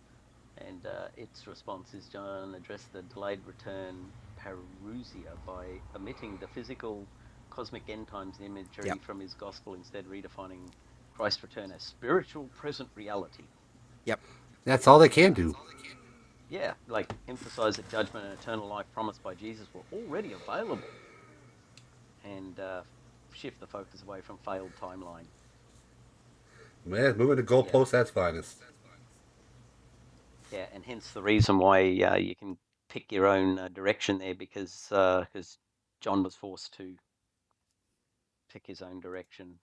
And its response is John addressed the delayed return parousia by omitting the physical cosmic end times imagery yep. from his gospel, instead redefining Christ's return as spiritual present reality. Yep. That's all they can do. Yeah, like emphasize that judgment and eternal life promised by Jesus were already available, and shift the focus away from failed timeline. Man, moving the Yeah, goalposts, that's finest. yeah, and hence the reason why you can pick your own direction there, because John was forced to pick his own direction.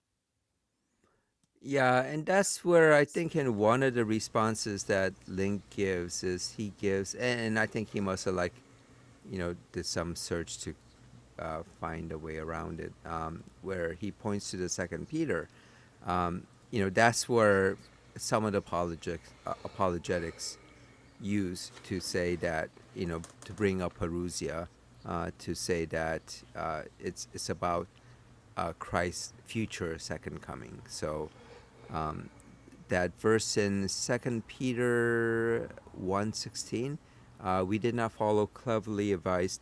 Yeah, and that's where I think in one of the responses that Link gives is he gives, and I think he must have did some search to find a way around it, where he points to the Second Peter. That's where some of the apologetics use to say that to bring up Perusia, to say that it's about Christ's future second coming. So um, that verse in Second Peter 1:16, we did not follow cleverly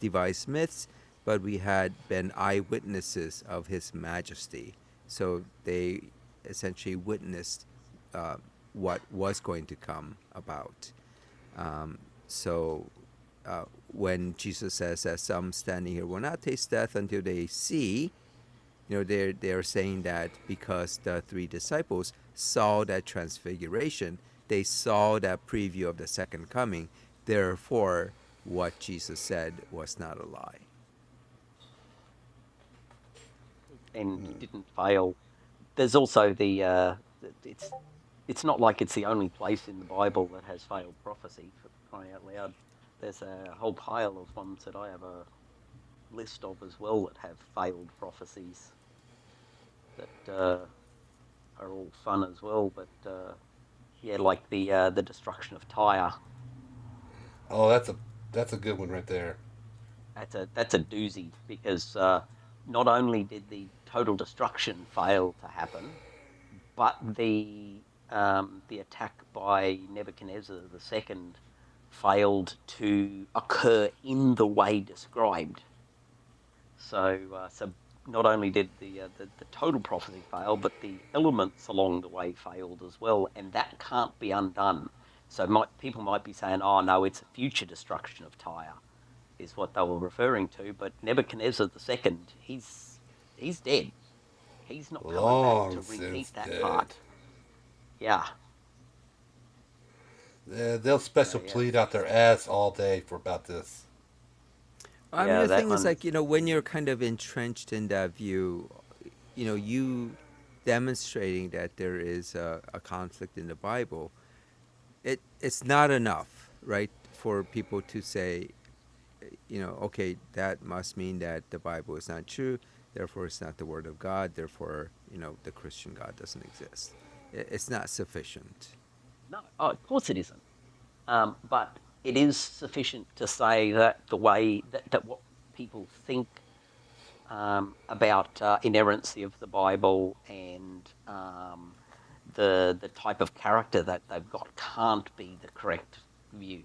devised myths, but we had been eyewitnesses of His Majesty. So they essentially witnessed uh, what was going to come about. Um, so when Jesus says that some standing here will not taste death until they see, they're saying that because the three disciples saw that transfiguration, they saw that preview of the second coming. Therefore, what Jesus said was not a lie. And didn't fail. There's also it's it's not like it's the only place in the Bible that has failed prophecy, for crying out loud. There's a whole pile of ones that I have a list of as well that have failed prophecies that are all fun as well. But yeah, like the destruction of Tyre. Oh, that's a good one right there. That's a doozy because not only did the total destruction fail to happen, but the attack by Nebuchadnezzar II failed to occur in the way described. So not only did the total prophecy fail, but the elements along the way failed as well, and that can't be undone. So people might be saying, "Oh no, it's a future destruction of Tyre," is what they were referring to. But Nebuchadnezzar II, he's dead. He's not coming back to Long repeat since that dead. part. Yeah, They'll so special yeah, plead out their ass all day for about this. I mean, yeah, the that thing is, one's like, when you're kind of entrenched in that view, you demonstrating that there is a conflict in the Bible, it's not enough, right, for people to say, okay, that must mean that the Bible is not true, therefore it's not the Word of God, therefore, the Christian God doesn't exist. It's not sufficient. no. Oh, of course it isn't. But it is sufficient to say that the way that what people think about inerrancy of the Bible and the type of character that they've got can't be the correct view.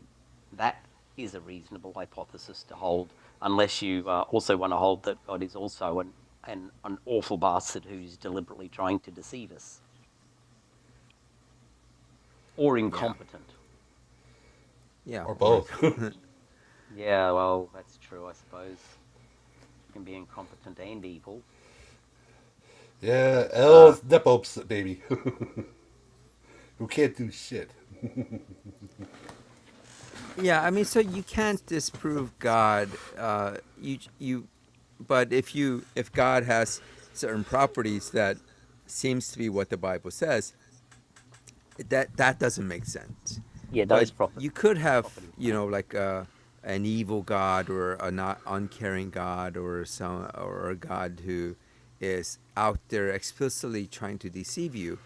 That is a reasonable hypothesis to hold, unless you also want to hold that God is also an awful bastard who's deliberately trying to deceive us or Yeah. incompetent. Yeah. Or Or both. Yeah, well, that's true, I suppose. You can be incompetent and evil. Yeah, But L's Nepo's baby. Who can't do shit. yeah, I mean, so you can't disprove God. But if God has certain properties that seems to be what the Bible says, that doesn't make sense. yeah, But those you could have, properties. like an evil God or a not uncaring God or a God who is out there explicitly trying to deceive you.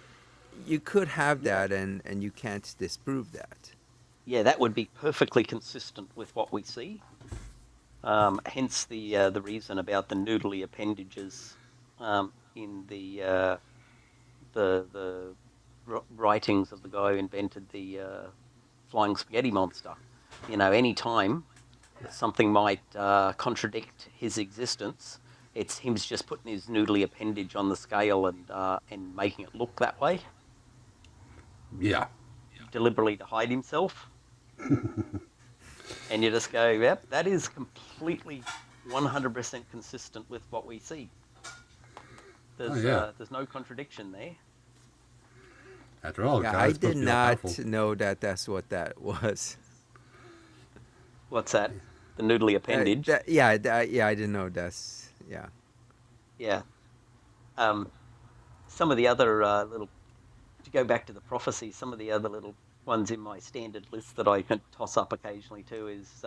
You could have Yeah, that, and you can't disprove that. yeah, that would be perfectly consistent with what we see. Hence the reason about the noodly appendages in the writings of the guy who invented the flying spaghetti monster. Any time that something might contradict his existence, it's him just putting his noodly appendage on the scale and making it look that way, Yeah. deliberately to hide himself. And you just go, yep, that is completely 100% consistent with what we see. Oh, There's yeah. uh, there's no contradiction there. After all, Yeah, God I is supposed did to be all powerful. not know that that's what that was. What's that? The noodly appendage. Yeah, I didn't know that's yeah. Yeah. Um, some of the other little to go back to the prophecy. Some of the other little ones in my standard list that I can toss up occasionally too is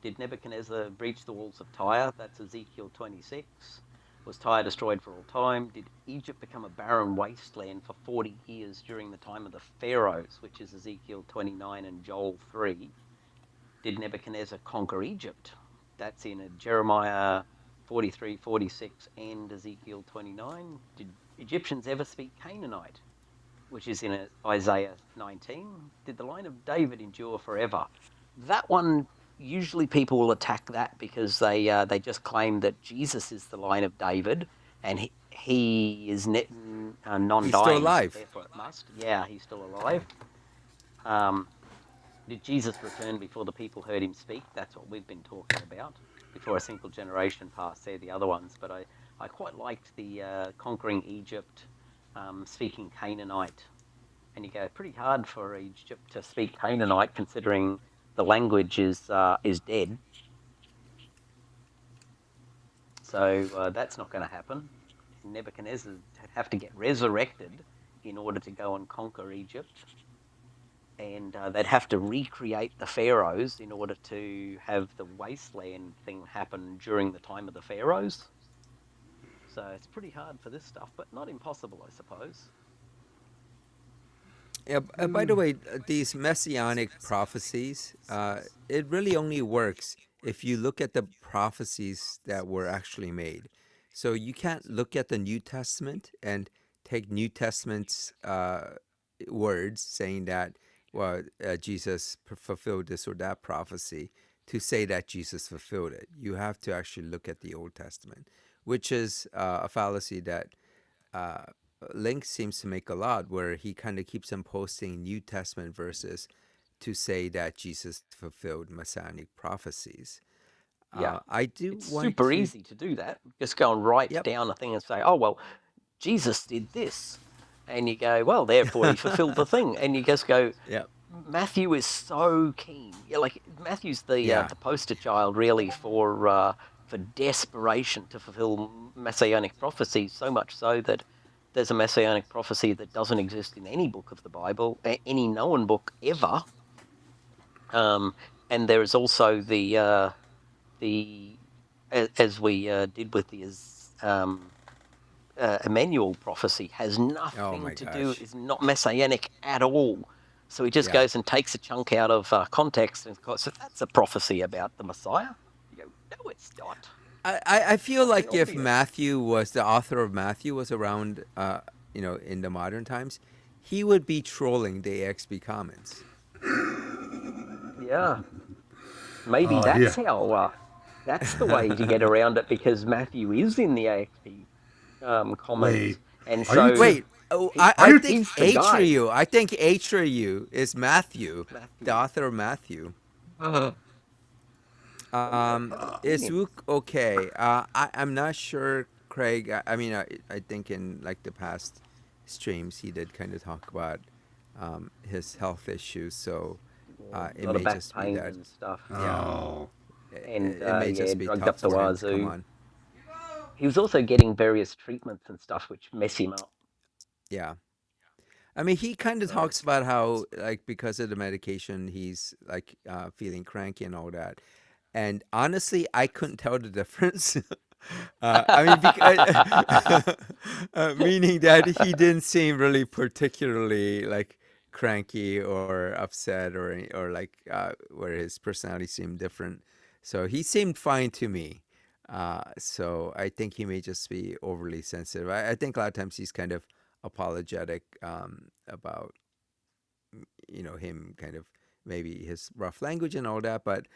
did Nebuchadnezzar breach the walls of Tyre? That's Ezekiel 26. Was Tyre destroyed for all time? Did Egypt become a barren wasteland for 40 years during the time of the Pharaohs, which is Ezekiel 29 and Joel 3? Did Nebuchadnezzar conquer Egypt? That's in Jeremiah 43, 46, and Ezekiel 29. Did Egyptians ever speak Canaanite? Which is in Isaiah 19. Did the line of David endure forever? That one, usually people will attack that because they just claim that Jesus is the line of David and he is He's still non-dying, so alive. therefore it must. Yeah, he's still alive. Um, did Jesus return before the people heard him speak? That's what we've been talking about. Before a single generation passed, they're the other ones. But I quite liked the conquering Egypt, speaking Canaanite. And you go, pretty hard for Egypt to speak Canaanite considering the language is dead. So that's not going to happen. Nebuchadnezzar have to get resurrected in order to go and conquer Egypt. And they'd have to recreate the pharaohs in order to have the wasteland thing happen during the time of the pharaohs. So it's pretty hard for this stuff, but not impossible, I suppose. Yeah, by the way, these messianic prophecies, it really only works if you look at the prophecies that were actually made. So you can't look at the New Testament and take New Testament's words saying that, well, Jesus fulfilled this or that prophecy to say that Jesus fulfilled it. You have to actually look at the Old Testament, which is a fallacy that uh, Link seems to make a lot, where he kind of keeps on posting New Testament verses to say that Jesus fulfilled messianic prophecies. Yeah, I do it's want super to. easy to do that. Just go and write Yep. down a thing and say, oh, well, Jesus did this. And you go, well, therefore he fulfilled the thing. And you just go, Yep. Matthew is so keen. Yeah, like Matthew's Yeah. the poster child really for desperation to fulfill messianic prophecies. So much so that there's a messianic prophecy that doesn't exist in any book of the Bible, any known book ever. And there is also the as we did with the Emmanuel prophecy has Oh nothing my to do, gosh. is not messianic at all. So he just Yeah. goes and takes a chunk out of context and goes, so that's a prophecy about the Messiah. You go, no, it's not. I feel Fucking like if obvious. Matthew was the author of Matthew was around, in the modern times, he would be trolling the AXB comments. Yeah, maybe Oh yeah. that's the way to get around it, because Matthew is in the AXP comments, Wait. and Are you so Wait, oh, he Are you? he's the guy. Atreyu. I think Atreyu is Matthew, the Matthew. author of Matthew. Yeah, Is brilliant. Luke okay? I'm not sure, Craig. I mean, I think in like the past streams, he did kind of talk about his health issues. So Yeah, a it lot of may back just be pain that, and stuff, yeah, Oh. and it may yeah, just be drugged tough up the for him to come wazoo. on. He was also getting various treatments and stuff which mess him up. Yeah. I mean, he kind of So talks about how, like, because of the medication, he's like feeling cranky and all that. And honestly, I couldn't tell the difference. I mean, because, meaning that he didn't seem really particularly like cranky or upset or like where his personality seemed different. So he seemed fine to me. So I think he may just be overly sensitive. I think a lot of times he's kind of apologetic about him kind of maybe his rough language and all that, but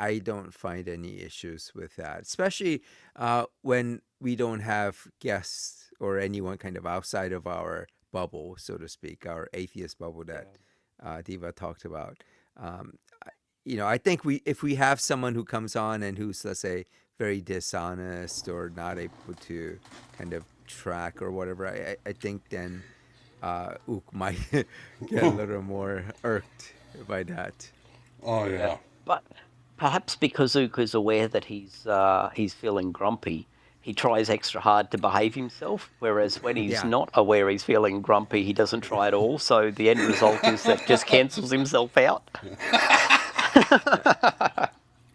I don't find any issues with that, especially when we don't have guests or anyone kind of outside of our bubble, so to speak, our atheist bubble that Diva talked about. Um, I think if we have someone who comes on and who's, let's say, very dishonest or not able to kind of track or whatever, I think then Ook might get a little more irked by that. Oh yeah, yeah. but perhaps because Ook is aware that he's feeling grumpy, he tries extra hard to behave himself. Whereas when he's Yeah. not aware he's feeling grumpy, he doesn't try at all. So the end result is that just cancels himself out.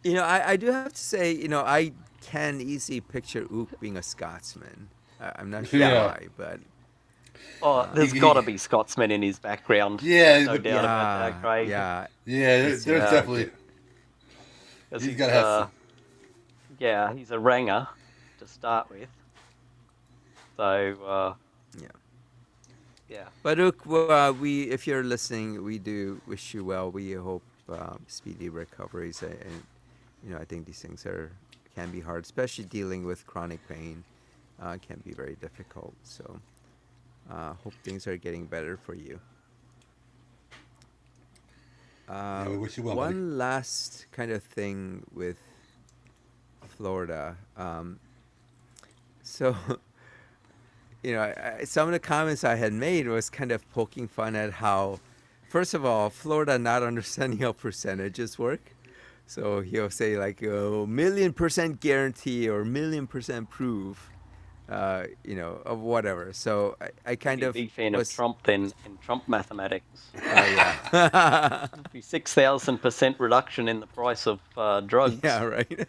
I do have to say, I can easily picture Ook being a Scotsman. I'm not sure Yeah. why, but Oh, there's got to be Scotsmen in his background. Yeah, No doubt about that, Craig. yeah, Yeah, It's- there's yeah. definitely. 'Cause You he's, gotta have. yeah, he's a ranger to start with. So, Yeah. yeah. But Ook, if you're listening, we do wish you well. We hope speedy recoveries, and I think these things can be hard, especially dealing with chronic pain. Can be very difficult. So, hope things are getting better for you. We wish you well, buddy. One last kind of thing with Florida. So, some of the comments I had made was kind of poking fun at how, first of all, Florida not understanding how percentages work. So he'll say like, 1,000,000% guarantee or 1,000,000% proof. of whatever. So I kind Maybe a of big fan of was, Trump then in Trump mathematics. yeah. 6,000% reduction in the price of drugs. Yeah, right.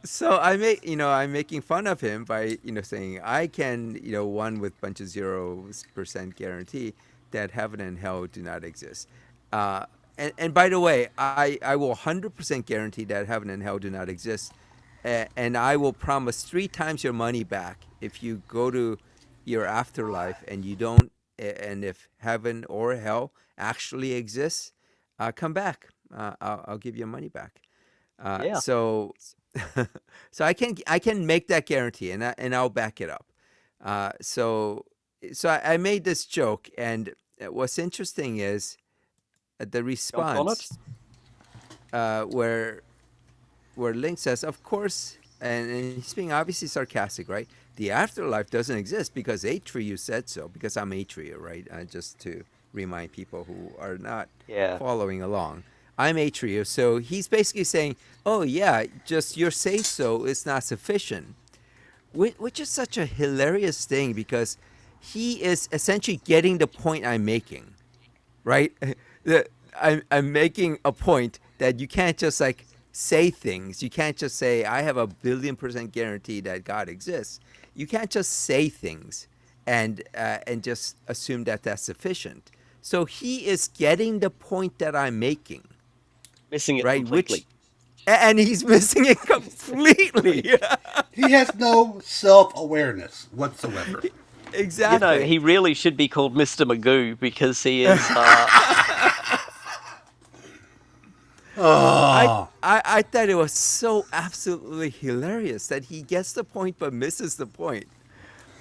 So I'm making fun of him by, saying I can, one with bunch of 0% guarantee that heaven and hell do not exist. And by the way, I will 100% guarantee that heaven and hell do not exist. And I will promise 3 times your money back if you go to your afterlife and you don't, and if heaven or hell actually exists, come back. I'll give you money back. Yeah. So, so I can make that guarantee, and I'll back it up. Uh, so I made this joke, and what's interesting is the Jump on it. response, where Link says, "Of course," and he's being obviously sarcastic, right? The afterlife doesn't exist because Atreyu said so. Because I'm Atreyu, right? Just to remind people who are not Yeah. following along. I'm Atreyu, so he's basically saying, "Oh yeah, just your say so is not sufficient," which is such a hilarious thing because he is essentially getting the point I'm making, right? I'm making a point that you can't just like say things. You can't just say I have a 1,000,000,000% guarantee that God exists. You can't just say things and just assume that that's sufficient. So he is getting the point that I'm making, Missing it right? completely. And he's missing it completely. He has no self-awareness whatsoever. Exactly. He really should be called Mr. Magoo because he is. I, Oh, I thought it was so absolutely hilarious that he gets the point but misses the point.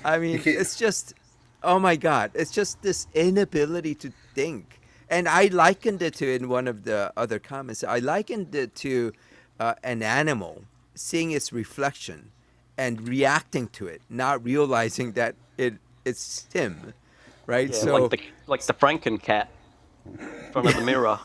I he mean, can't. it's just, oh my God, it's just this inability to think. And I likened it to, in one of the other comments, I likened it to an animal seeing its reflection and reacting to it, not realizing that it's him, right? Yeah, like So, the Franken cat in front of the mirror.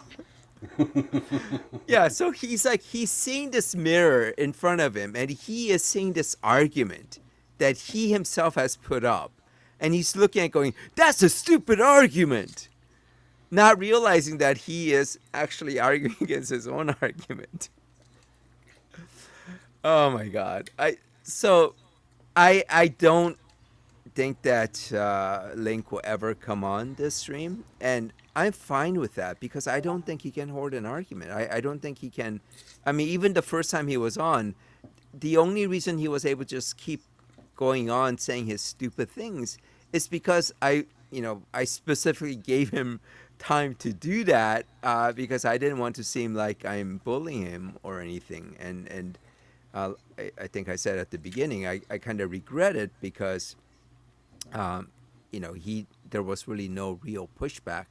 yeah, so he's seeing this mirror in front of him, and he is seeing this argument that he himself has put up. And he's looking at it going, "That's a stupid argument." Not realizing that he is actually arguing against his own argument. Oh my God. I don't think that Link will ever come on this stream, and I'm fine with that because I don't think he can hold an argument. I don't think he can. I mean, even the first time he was on, the only reason he was able to just keep going on saying his stupid things is because I specifically gave him time to do that because I didn't want to seem like I'm bullying him or anything. And I think I said at the beginning, I kind of regret it because um, there was really no real pushback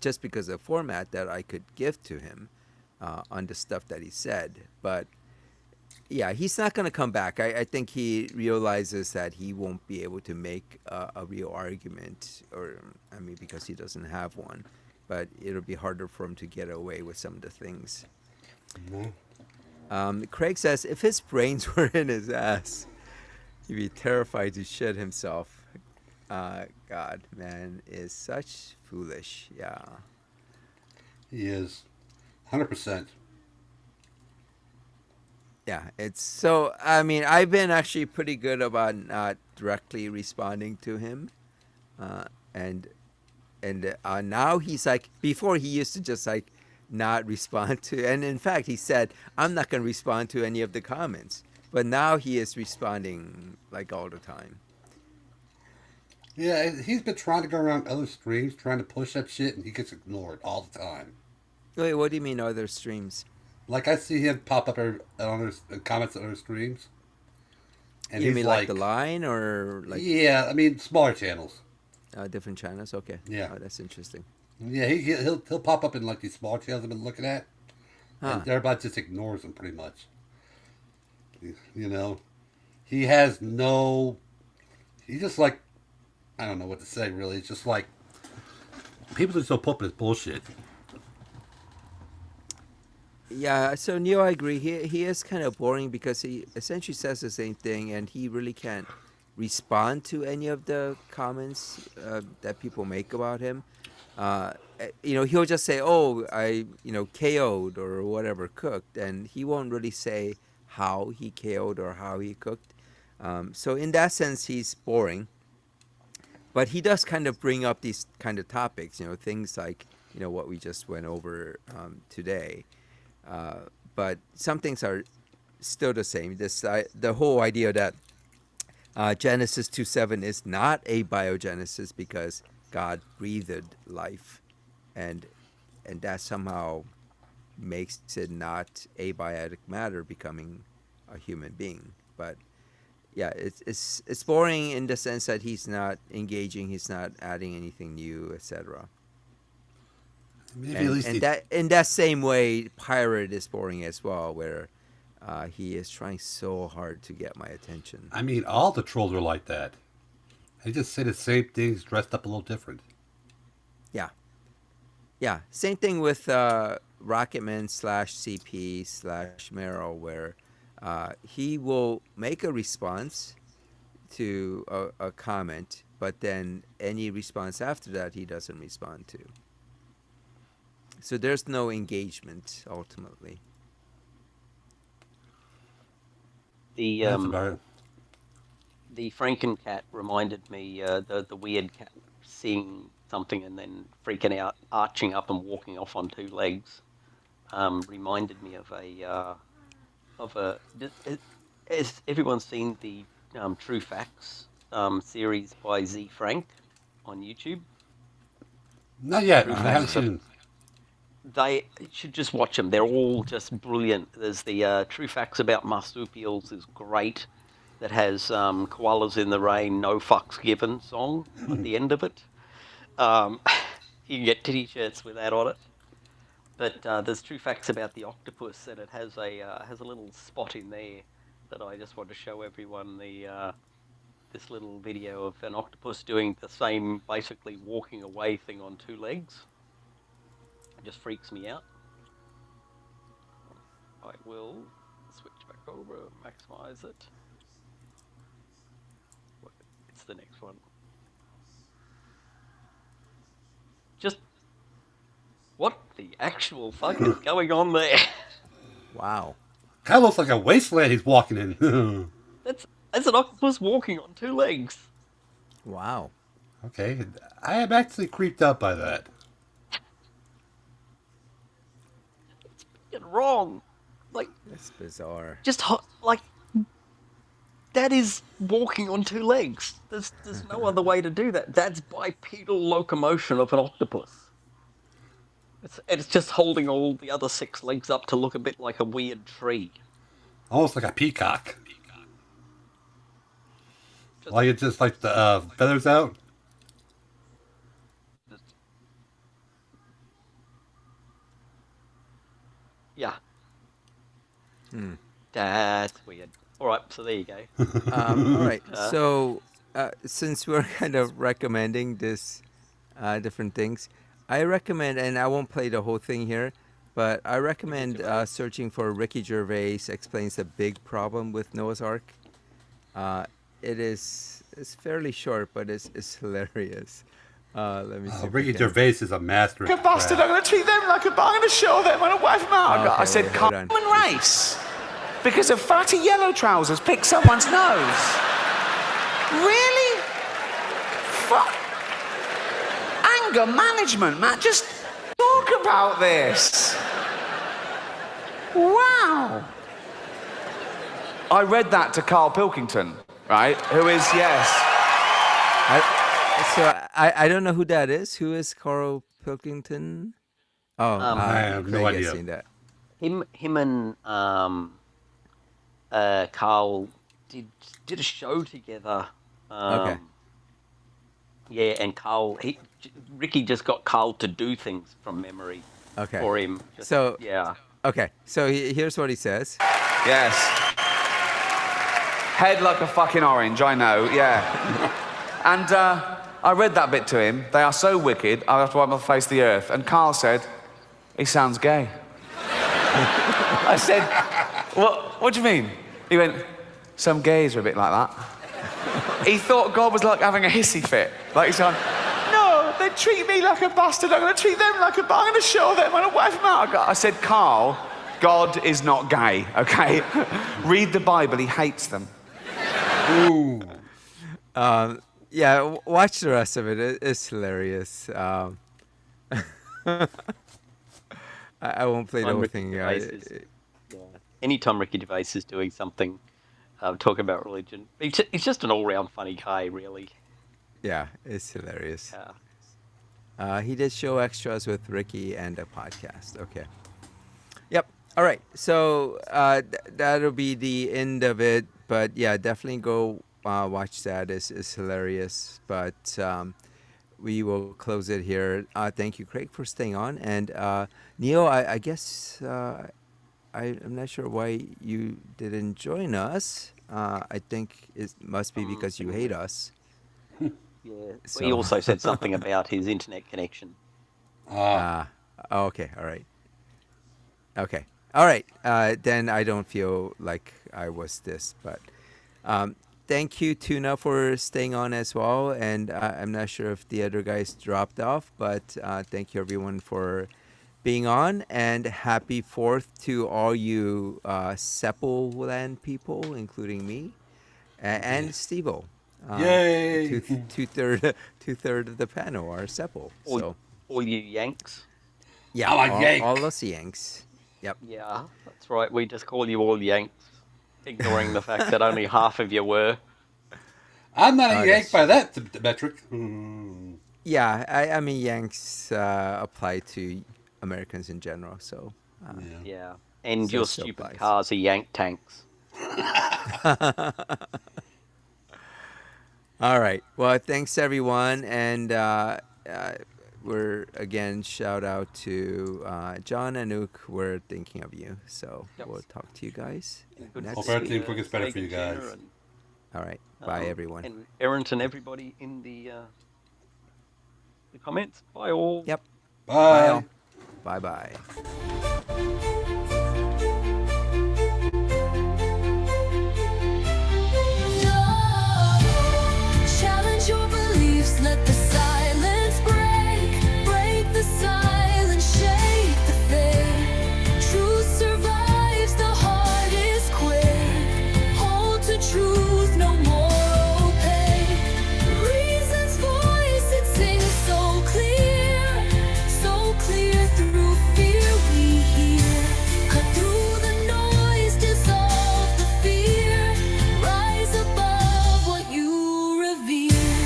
just because of the format that I could give to him on the stuff that he said. But yeah, he's not going to come back. I think he realizes that he won't be able to make a real argument, or I mean, because he doesn't have one. But it'll be harder for him to get away with some of the things. Craig says if his brains were in his ass, he'd be terrified to shit himself. God, man, is such foolish. Yeah. He is 100%. Yeah, it's so. I mean, I've been actually pretty good about not directly responding to him, uh, and now he's like. Before he used to just like not respond to, and in fact, he said, "I'm not going to respond to any of the comments." But now he is responding like all the time. Yeah, he's been trying to go around other streams, trying to push that shit, and he gets ignored all the time. Wait, what do you mean other streams? Like I see him pop up on other comments on other streams, and You he's mean like the line or like yeah, I mean smaller channels. different channels? Okay. Yeah, Oh, that's interesting. yeah, he'll pop up in like these smaller channels I've been looking at, Huh. and everybody just ignores him pretty much. You know, he has no. He's just like, I don't know what to say really. It's just like people just don't put up his bullshit. Yeah, so Neil, I agree. He is kind of boring because he essentially says the same thing, and he really can't respond to any of the comments that people make about him. He'll just say, "Oh, I KO'd or whatever, cooked," and he won't really say how he KO'd or how he cooked. So in that sense, he's boring. But he does kind of bring up these kind of topics, things like what we just went over today. But some things are still the same. The whole idea that Genesis 2:7 is not abiogenesis because God breathed life, and that somehow makes it not abiotic matter becoming a human being. But yeah, it's boring in the sense that he's not engaging, he's not adding anything new, etc. Maybe And at least and that in that same way, Pirate is boring as well, where he is trying so hard to get my attention. I mean, all the trolls are like that. They just say the same things dressed up a little different. Yeah, yeah. Same thing with Rocketman /CP /Meryl, where he will make a response to a comment, but then any response after that he doesn't respond to. So there's no engagement ultimately. The That's about it. the Frankencat reminded me the weird cat seeing something and then freaking out, arching up and walking off on two legs. Reminded me of a. Has everyone seen the True Facts series by Z Frank on YouTube? Not yet. True I haven't Facts. seen. They should just watch them. They're all just brilliant. There's the True Facts about marsupials is great. That has Koalas in the Rain, No Fucks Given song at the end of it. You can get t-shirts with that on it. But there's True Facts about the octopus, and it has a little spot in there that I just want to show everyone this little video of an octopus doing the same, basically walking away thing on two legs. It just freaks me out. I will switch back over, maximize it. It's the next one. Just what the actual fuck is going on there? Wow. Kind of looks like a wasteland he's walking in. That's an octopus walking on two legs. Wow. Okay, I am actually creeped out by that. It's wrong. Like, That's bizarre. just like that is walking on two legs. There's no other way to do that. That's bipedal locomotion of an octopus. It's just holding all the other six legs up to look a bit like a weird tree. Almost like a peacock. Just, Like it's just like the feathers out. yeah. Hmm. That's weird. All right, so there you go. All right. So since we're kind of recommending this different things, I recommend, and I won't play the whole thing here, but I recommend searching for Ricky Gervais Explains the Big Problem with Noah's Ark. It's fairly short, but it's hilarious. Let me see. Ricky Gervais is a master. Like a bastard, I'm going to treat them like I'm going to show them and wipe them out. I said wait, hold on. common race because of fatty yellow trousers pick someone's nose. Really? Fuck. Anger management, man. Just talk about this. Wow. I read that to Carl Pilkington, right? Who is, yes. I don't know who that is. Who is Carl Pilkington? Oh, I have no Craig has idea. seen that. Him and Carl did a show together. Okay. Yeah, and Ricky just got Carl to do things from memory Okay. for him. So yeah. Okay. So here's what he says. Yes. Head like a fucking orange, I know, yeah. And I read that bit to him. They are so wicked, I have to wipe my face the earth. And Carl said, he sounds gay. I said, what do you mean? He went, some gays are a bit like that. He thought God was like having a hissy fit. Like he's going, no, they treat me like a bastard. I'm going to treat them like a bastard. I'm going to show them. I'm going to wipe them out. I said, Carl, God is not gay, okay? Read the Bible. He hates them. Ooh. Yeah, watch the rest of it. It's hilarious. I won't play the Time whole Ricky thing. Gervais is- yeah. Anytime Ricky Gervais is doing something, talking about religion, he's just an all-round funny guy, really. Yeah, it's hilarious. Yeah. He did show extras with Ricky and a podcast. Okay. Yep. All right. So that'll be the end of it. But yeah, definitely go watch that. It's hilarious. But we will close it here. Thank you, Craig, for staying on. And Neil, I guess I'm not sure why you didn't join us. I think it must be because you hate us. Yeah. So- He also said something about his internet connection. Okay. All right. Okay. All right. Then I don't feel like I was this, but thank you, Tuna, for staying on as well. And I'm not sure if the other guys dropped off, but thank you everyone for being on. And happy 4th to all you Seppo land people, including me and Steve-O. Yay! Two-third of the panel are Seppo. So All you Yanks. yeah, I like Yank. all us Yanks. Yep. Yeah, that's right. We just call you all Yanks, ignoring the fact that only half of you were. I'm not a Oh, yank that's by that metric. Hmm. Yeah, I mean Yanks apply to Americans in general. So Yeah. And So your still stupid applies. cars are Yank tanks. all right. Well, thanks everyone, and we're again shout out to John and Ook. We're thinking of you. So Yep. we'll talk to you guys Good next Hope to week. see, everything gets better for you Megan, Jenna, guys. and, All right. Bye everyone. And Aaron and everybody in the comments. Bye all. Yep. Bye. Bye. all. Bye bye. Challenge your beliefs, let the silence break the silence, shake the faith. Truth survives, the heart is quick. Hold to truth, no more opaque. Reason's voice, it sings so clear through fear we hear. Cut through the noise, dissolve the fear. Rise above what you revere.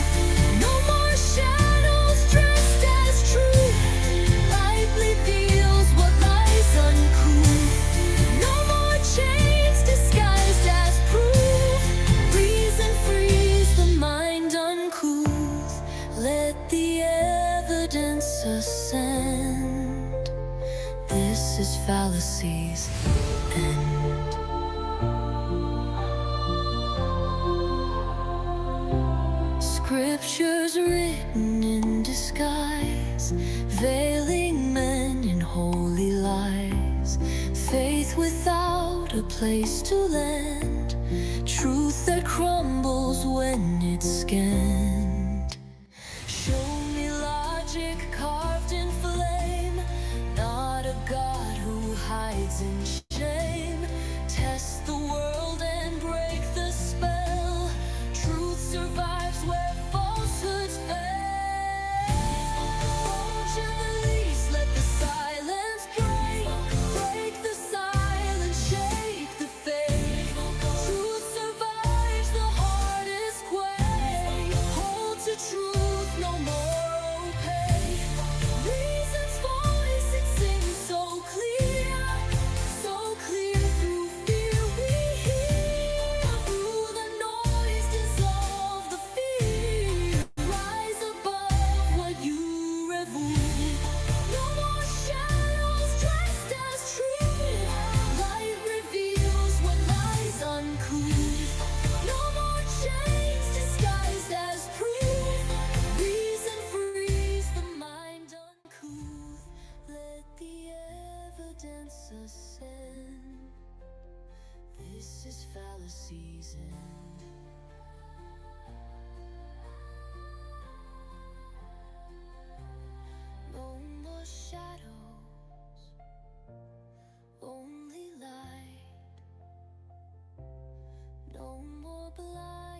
No more shadows dressed as truth. Light reveals what lies uncouth. No more chains disguised as proof. Reason frees the mind uncouth. Let the evidence ascend. This is fallacy's end. Scriptures written in disguise, veiling men in holy lies. Faith without a place to land, truth that crumbles when it's scanned. Show me logic carved in flame, not a God who hides in shame. Test the world and break the spell. Truth survives where falsehoods fail. Hold your beliefs, let the silence break the silence, shake the faith. Truth survives, the heart is quake. his fallacies in. No more shadows, only light. No more blind.